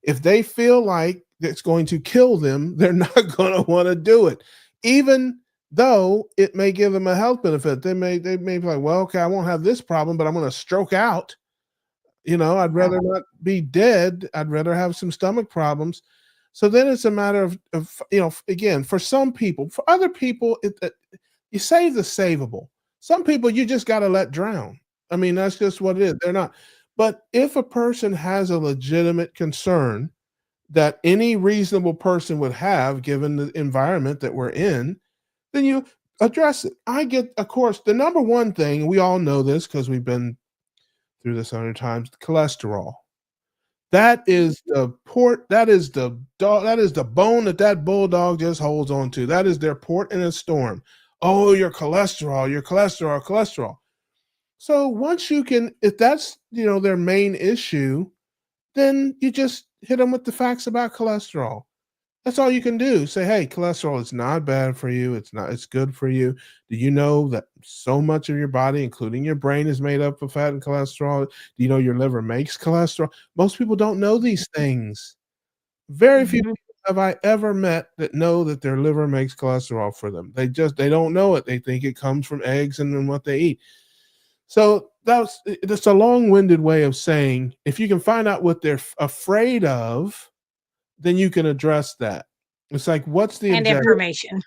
If they feel like it's going to kill them, they're not going to want to do it, even though it may give them a health benefit. They may be like, well, okay, I won't have this problem, but I'm going to stroke out. I'd rather not be dead. I'd rather have some stomach problems. So then it's a matter of again, for some people, for other people, you save the savable. Some people you just got to let drown. I mean, that's just what it is. They're not. But if a person has a legitimate concern that any reasonable person would have, given the environment that we're in, then you address it. Of course, the number one thing, we all know this because we've been through this 100 times, cholesterol. That is the port, that is the dog, that is the bone that bulldog just holds on to. That is their port in a storm. Oh, your cholesterol, cholesterol. So once you can, if that's their main issue, then you just hit them with the facts about cholesterol. That's all you can do. Say, hey, cholesterol is not bad for you. It's not, it's good for you. Do you know that so much of your body, including your brain, is made up of fat and cholesterol? Do you know your liver makes cholesterol? Most people don't know these things. Very few Mhm. people have I ever met that know that their liver makes cholesterol for them. They don't know it. They think it comes from eggs and then what they eat. So that's a long-winded way of saying if you can find out what they're afraid of, then you can address that. It's like, what's the And objection? information.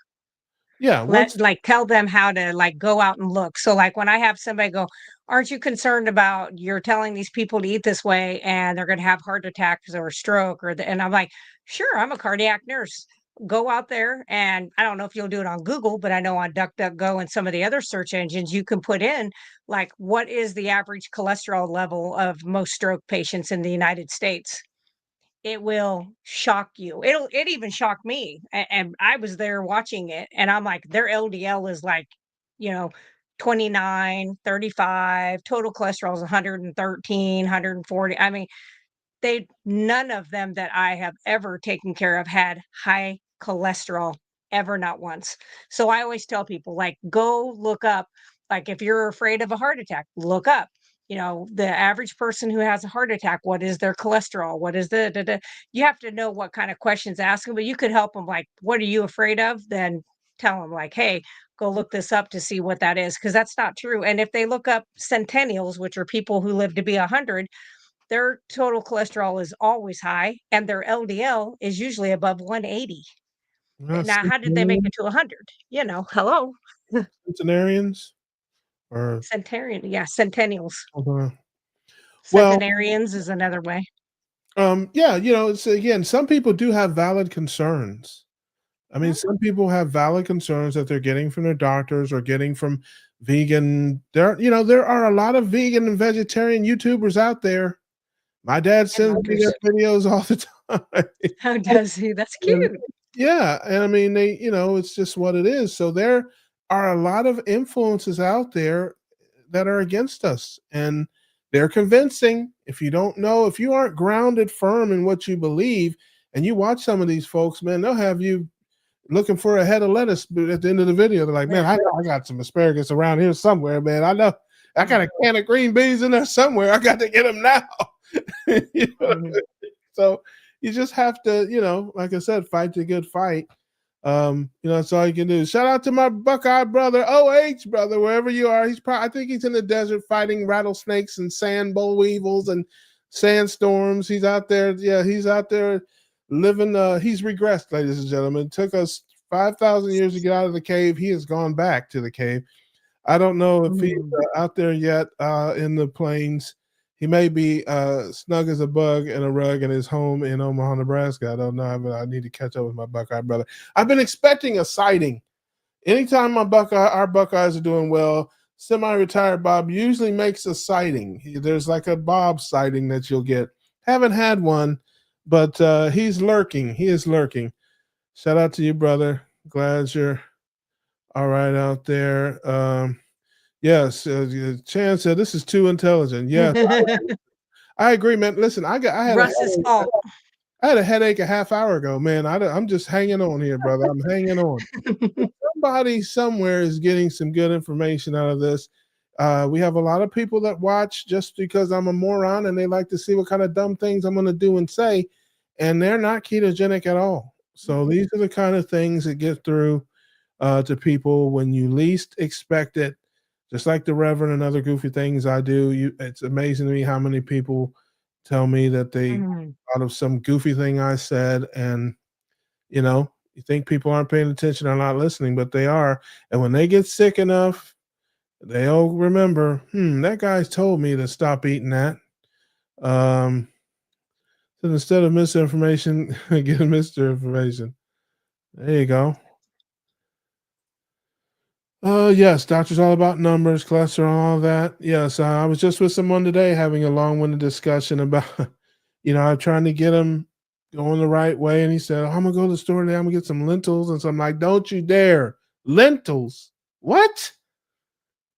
Yeah, what's Tell them how to, like, go out and look. So, like, when I have somebody go, "Aren't you concerned about you're telling these people to eat this way and they're gonna have heart attacks or stroke or the," and I'm like, "Sure, I'm a cardiac nurse. Go out there," and I don't know if you'll do it on Google, but I know on DuckDuckGo and some of the other search engines, you can put in, like, what is the average cholesterol level of most stroke patients in the United States? It will shock you. It even shocked me, and I was there watching it, and I'm like, their LDL is like, you know, 29, 35, total cholesterol is 113, 140. I mean, they none of them that I have ever taken care of had high cholesterol, ever, not once. So I always tell people, like, go look up, like, if you're afraid of a heart attack, look up, the average person who has a heart attack, what is their cholesterol? What is the da, da. You have to know what kind of questions to ask them, but you could help them, like, what are you afraid of? Then tell them, like, hey, go look this up to see what that is, because that's not true. And if they look up centennials, which are people who live to be 100, their total cholesterol is always high and their LDL is usually above 180. Now, how did they make it to 100? Hello. centenarians or Centenarian, yeah, centennials. uh, well, Centenarians is another way. yeah, it's again, some people do have valid concerns. I mean, Mhm, some people have valid concerns that they're getting from their doctors or getting from vegan. There are a lot of vegan and vegetarian YouTubers out there. My dad and sends me lookers. their videos all the time. How does he? That's And cute. yeah, and I mean, it's just what it is. So there are a lot of influences out there that are against us, and they're convincing. If you don't know, if you aren't grounded firm in what you believe, and you watch some of these folks, man, they'll have you looking for a head of lettuce, but at the end of the video, they're like, "Man, Yeah. I know I got some asparagus around here somewhere, man. I know I got a can of green beans in there somewhere. I got to get them now." You know? Mhm. So you just have to, like I said, fight the good fight. That's all you can do. Shout out to my Buckeye brother, OH brother, wherever you are. I think he's in the desert fighting rattlesnakes and sand boll weevils and sandstorms. He's out there. Yeah, he's out there living. He's regressed, ladies and gentlemen. It took us 5,000 years to get out of the cave. He has gone back to the cave. I don't know if he's Mhm. out there yet in the plains. He may be snug as a bug in a rug in his home in Omaha, Nebraska. I don't know, but I need to catch up with my Buckeye brother. I've been expecting a sighting. Anytime our Buckeyes are doing well, semi-retired Bob usually makes a sighting. There's like a Bob sighting that you'll get. Haven't had one, but he's lurking. He is lurking. Shout out to you, brother. Glad you're all right out there. Yes, Chan said this is too intelligent. Yes, I agree, man. Listen, Russ's fault. I had a headache a half hour ago, man. I'm just hanging on here, brother. I'm hanging on. Somebody somewhere is getting some good information out of this. We have a lot of people that watch just because I'm a moron and they like to see what kind of dumb things I'm going to do and say, and they're not ketogenic at all. So these are the kind of things that get through to people when you least expect it. Just like the Reverend and other goofy things I do, it's amazing to me how many people tell me that they Mhm. out of some goofy thing I said, and you think people aren't paying attention or not listening, but they are. And when they get sick enough, they'll remember, that guy's told me to stop eating that. Um, so instead of misinformation, get misinformation. There you go. Yes, doctor's all about numbers, cholesterol, all that. Yes, I was just with someone today having a long-winded discussion about, I'm trying to get him going the right way, and he said, "I'm gonna go to the store today. I'm gonna get some lentils," and so I'm like, "Don't you dare, lentils! What?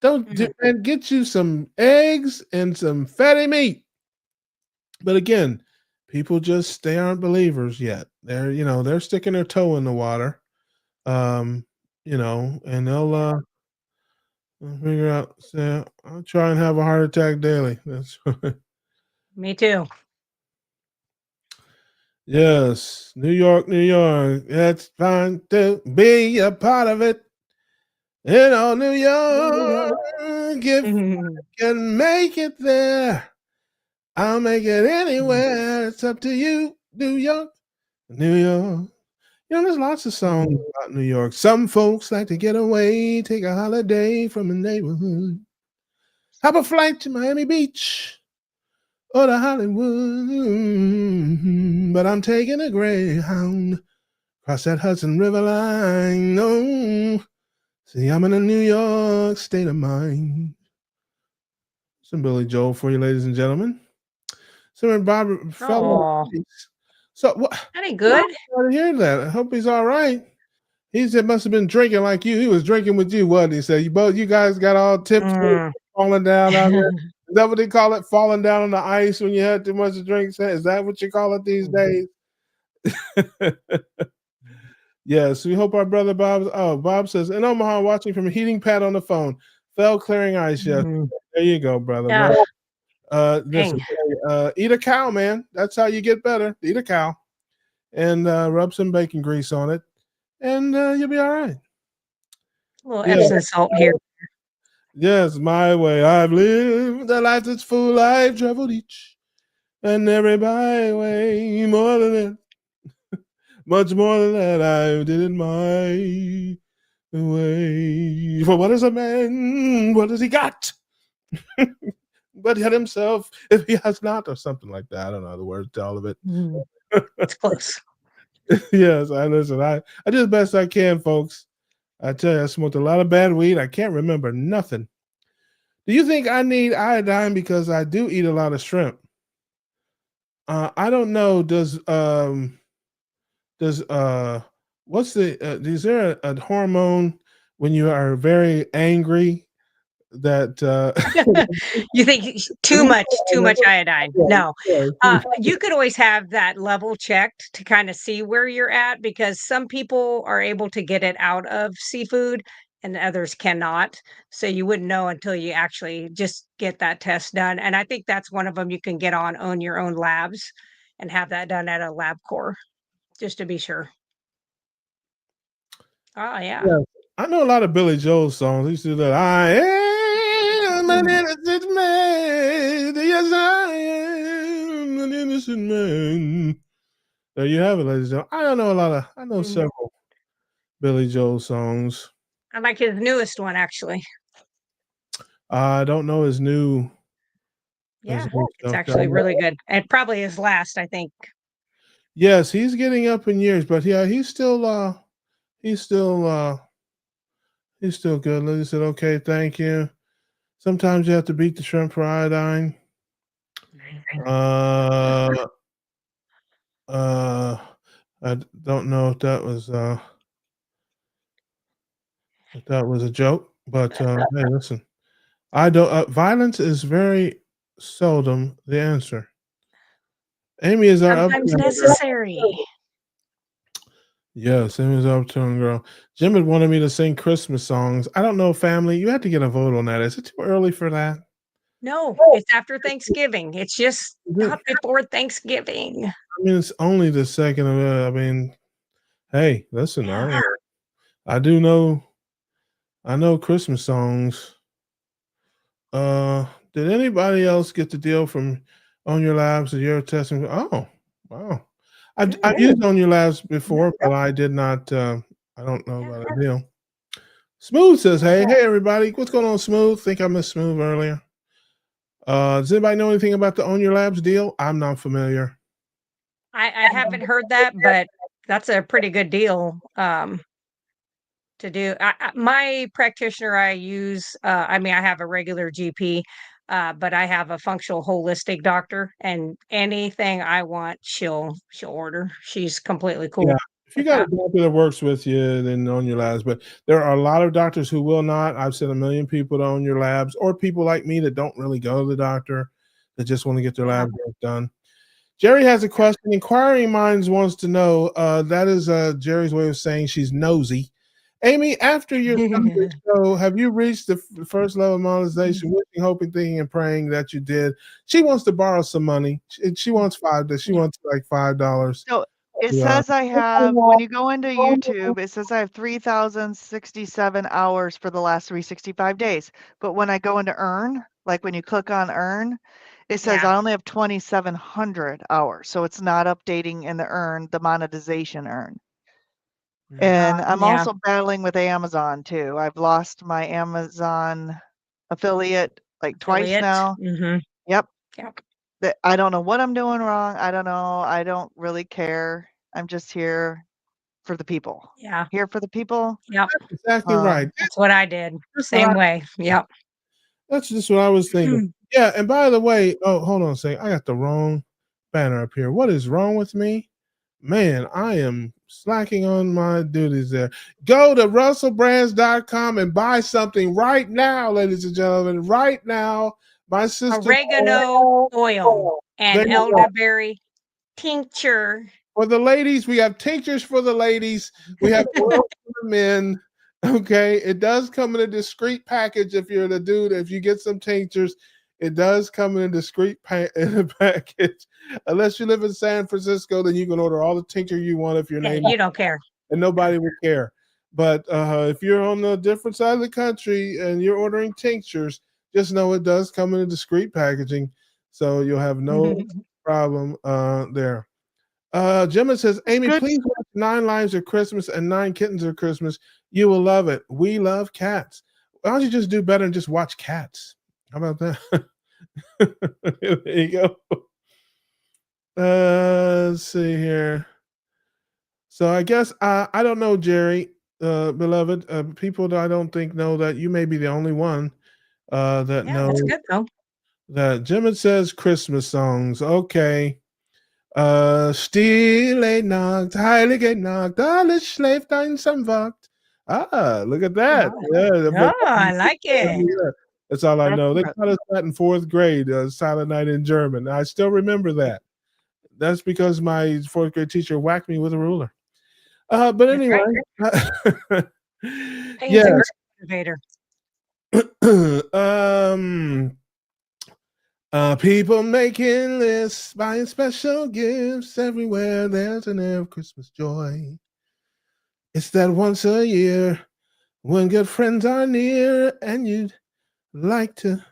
Don't do, and get you some eggs and some fatty meat. But again, people just they aren't believers yet. They're sticking their toe in the water. Um, and they'll figure out. Say, I'll try and have a heart attack daily. That's Me too. yes, New York, New York. It's fine to be a part of it. New York, if I can make it there, I'll make it anywhere. It's up to you, New York, New York. There's lots of songs about New York. Some folks like to get away, take a holiday from the neighborhood. Have a flight to Miami Beach or to Hollywood. But I'm taking a Greyhound across that Hudson River line. No, see, I'm in a New York state of mind. Some Billy Joel for you, ladies and gentlemen. So, Bob, fellow. So, what? That ain't good. I hear that. I hope he's all right. He said must have been drinking like you. He was drinking with you, wasn't he? Said you guys got all tips falling down out there. Is that what they call it? Falling down on the ice when you had too much to drink? Is that what you call it these days? Yes, we hope our brother Bob says in Omaha watching from a heating pad on the phone. Fell clearing ice. Yes. There you go, brother. Yeah. Listen, eat a cow, man. That's how you get better. Eat a cow and rub some bacon grease on it, and you'll be all right. A little Epsom salt here. Yes, my way. I've lived a life that's full. I've traveled each and every byway. More than that, much more than that, I did it my way. For what is a man? What has he got? But yet himself, if he has not, or something like that. I don't know the words to all of it. It's close. Yes, I listen. I do the best I can, folks. I tell you, I smoked a lot of bad weed. I can't remember nothing. Do you think I need iodine because I do eat a lot of shrimp? I don't know. What's is there a hormone when you are very angry that you think too much iodine? No. You could always have that level checked to kind of see where you're at, because some people are able to get it out of seafood and others cannot. So you wouldn't know until you actually just get that test done. And I think that's one of them. You can own your own labs and have that done at a LabCorp just to be sure. Oh yeah. I know a lot of Billy Joel songs. He used to do that. I am an innocent man. Yes, I am an innocent man. There you have it, ladies and gentlemen. I know several Billy Joel songs. I like his newest one, actually. I don't know his new. Yeah, it's actually really good. And probably his last, I think. Yes, he's getting up in years, but yeah, he's still good. Lily said, okay, thank you. Sometimes you have to beat the shrimp for iodine. I don't know if that was a joke, but hey, listen. I don't violence is very seldom the answer. Amy is our sometimes necessary. Yes, Amy is our uptown girl. Jim had wanted me to sing Christmas songs. I don't know, family. You have to get a vote on that. Is it too early for that? No, it's after Thanksgiving. It's just not before Thanksgiving. I mean, it's only the second of it. I mean, hey, listen, I do know. I know Christmas songs. Did anybody else get the deal from On Your Labs that you're testing? Oh, wow. I've used On Your Labs before, but I did not. I don't know about a deal. Smooth says, hey, everybody. What's going on, Smooth? Think I missed Smooth earlier. Does anybody know anything about the On Your Labs deal? I'm not familiar. I haven't heard that, but that's a pretty good deal to do. My practitioner I use, I have a regular GP, but I have a functional holistic doctor, and anything I want, she'll order. She's completely cool. Yeah. if you got a doctor that works with you, then own your labs. But there are a lot of doctors who will not. I've seen a million people to own your labs, or people like me that don't really go to the doctor, that just want to get their lab work done. Jerry has a question. Inquiring Minds wants to know. That is Jerry's way of saying she's nosy. Amy, after your Sunday show, have you reached the first level of monetization? Wishing, hoping, thinking, and praying that you did. She wants to borrow some money. She wants She wants like $5. So it says I have, when you go into YouTube, it says I have 3,067 hours for the last 365 days. But when I go into earn, like when you click on earn, it says I only have 2,700 hours. So it's not updating in the earn, the monetization earn. And I'm also battling with Amazon too. I've lost my Amazon affiliate like twice now. Yep. I don't know what I'm doing wrong. I don't know. I don't really care. I'm just here for the people. Yeah. Here for the people. Yep. That's exactly right. That's what I did. Same way. Yep. That's just what I was thinking. Yeah. And by the way, oh, hold on a second. I got the wrong banner up here. What is wrong with me? Man, I am slacking on my duties there. Go to russellbrands.com and buy something right now, ladies and gentlemen. Right now. My sister oregano oil and elderberry tincture. For the ladies, we have tinctures for the ladies. We have oil for the men. Okay. It does come in a discreet package if you're the dude. If you get some tinctures, it does come in a discreet package. Unless you live in San Francisco, then you can order all the tincture you want if your name. You don't care. And nobody would care. But if you're on the different side of the country and you're ordering tinctures, just know it does come in a discreet packaging. So you'll have no problem there. Gemma says, Amy, please watch 9 Lives of Christmas and 9 Kittens of Christmas. You will love it. We love cats. Why don't you just do better and just watch cats? How about that? There you go. Let's see here. So I guess I don't know, Jerry, beloved. People that I don't think know that. You may be the only one that knows. That's good though. That Gemma says Christmas songs. Okay. Stille Nacht, Heilige Nacht, alles schläft einsamwacht. Look at that. I like it. Yeah, that's all I know. They taught us that in 4th grade, Silent Night in German. I still remember that. That's because my 4th grade teacher whacked me with a ruler. But anyway. Yes. People making lists, buying special gifts everywhere. There's an air of Christmas joy. It's that once a year when good friends are near and you'd like to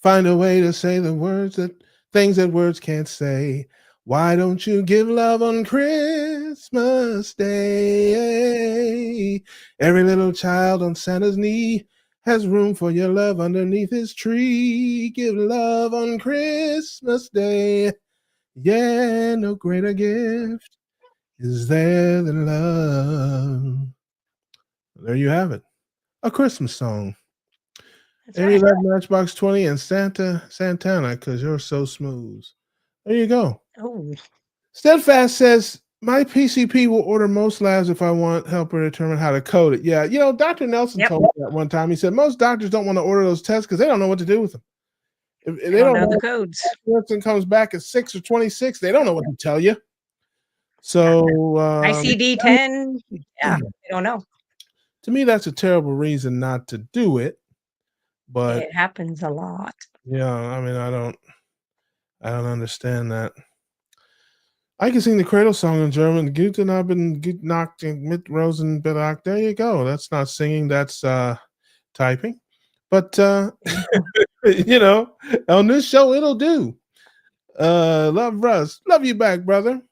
find a way to say the things that words can't say. Why don't you give love on Christmas Day? Every little child on Santa's knee has room for your love underneath his tree. Give love on Christmas Day. Yeah, no greater gift is there than love. There you have it. A Christmas song. Amy love Matchbox 20 and Santana, because you're so smooth. There you go. Oh. Steadfast says, my PCP will order most labs if I want help her determine how to code it. Yeah, Dr. Nelson told me that one time. He said most doctors don't want to order those tests because they don't know what to do with them. If they don't know the codes. Nelson comes back at 6 or 26, they don't know what to tell you. So ICD-10, they don't know. To me, that's a terrible reason not to do it. But it happens a lot. Yeah, I mean, I don't understand that. I can sing the Cradle song in German. Guten Abend, gute Nacht mit Rosenberg. There you go. That's not singing, that's typing. But on this show, it'll do. Love Russ. Love you back, brother.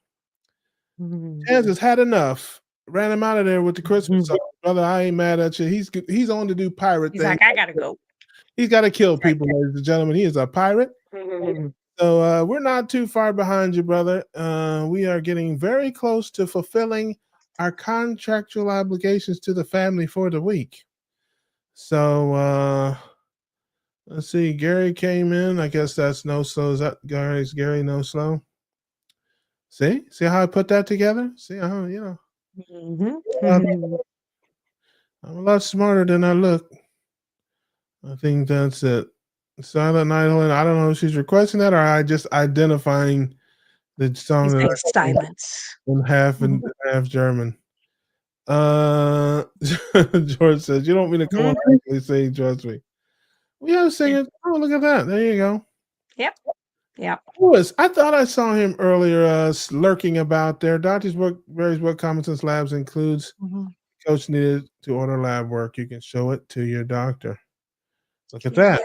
Chaz has had enough. Ran him out of there with the Christmas song. Brother, I ain't mad at you. He's on to do pirate things. He's like, I gotta go. He's got to kill people, ladies and gentlemen. He is a pirate. So we're not too far behind you, brother. We are getting very close to fulfilling our contractual obligations to the family for the week. So let's see. Gary came in. I guess that's no slow. Is that Gary no slow? See how I put that together? See how Mhm. I'm a lot smarter than I look. I think that's it. Silent Night. I don't know if she's requesting that or I just identifying the You song that say I sing silence. in half and half German. Uh, George says, "You don't mean to come on Mhm. actually say trust me." We have singers. Oh, look at that! There you go. Yep. Yep. Lewis, I thought I saw him earlier, lurking about there. Doctor's work, Mary's work, Common Sense Labs includes Mhm. coach needed to order lab work. You can show it to your doctor. Look at Yeah. that.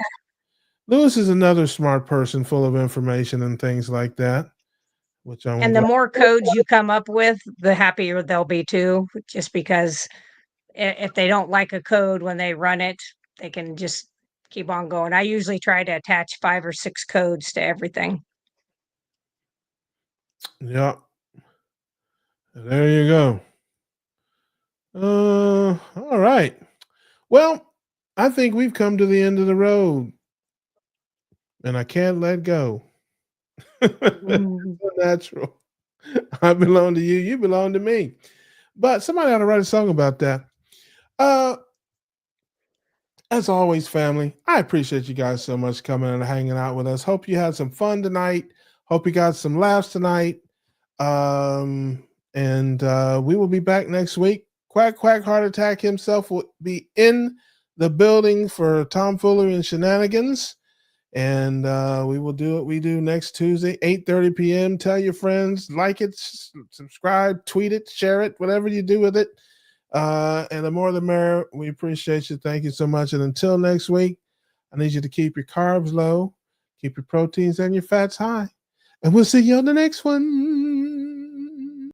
Lewis is another smart person, full of information and things like that. Which I'm And the glad. more codes you come up with, the happier they'll be too, just because if they don't like a code when they run it, they can just keep on going. I usually try to attach 5 or 6 codes to everything. Yeah, there you go. All right. Well, I think we've come to the end of the road, and I can't let go. Mhm. So natural. I belong to you. You belong to me. But somebody ought to write a song about that. Uh, as always, family, I appreciate you guys so much coming and hanging out with us. Hope you had some fun tonight. Hope you got some laughs tonight. And we will be back next week. Quack Quack Heart Attack himself will be in the building for tomfoolery and shenanigans. And we will do what we do next Tuesday, 8:30 p.m. Tell your friends, like it, subscribe, tweet it, share it, whatever you do with it. And the more the merrier. We appreciate you. Thank you so much. And until next week, I need you to keep your carbs low, keep your proteins and your fats high. And we'll see you on the next one.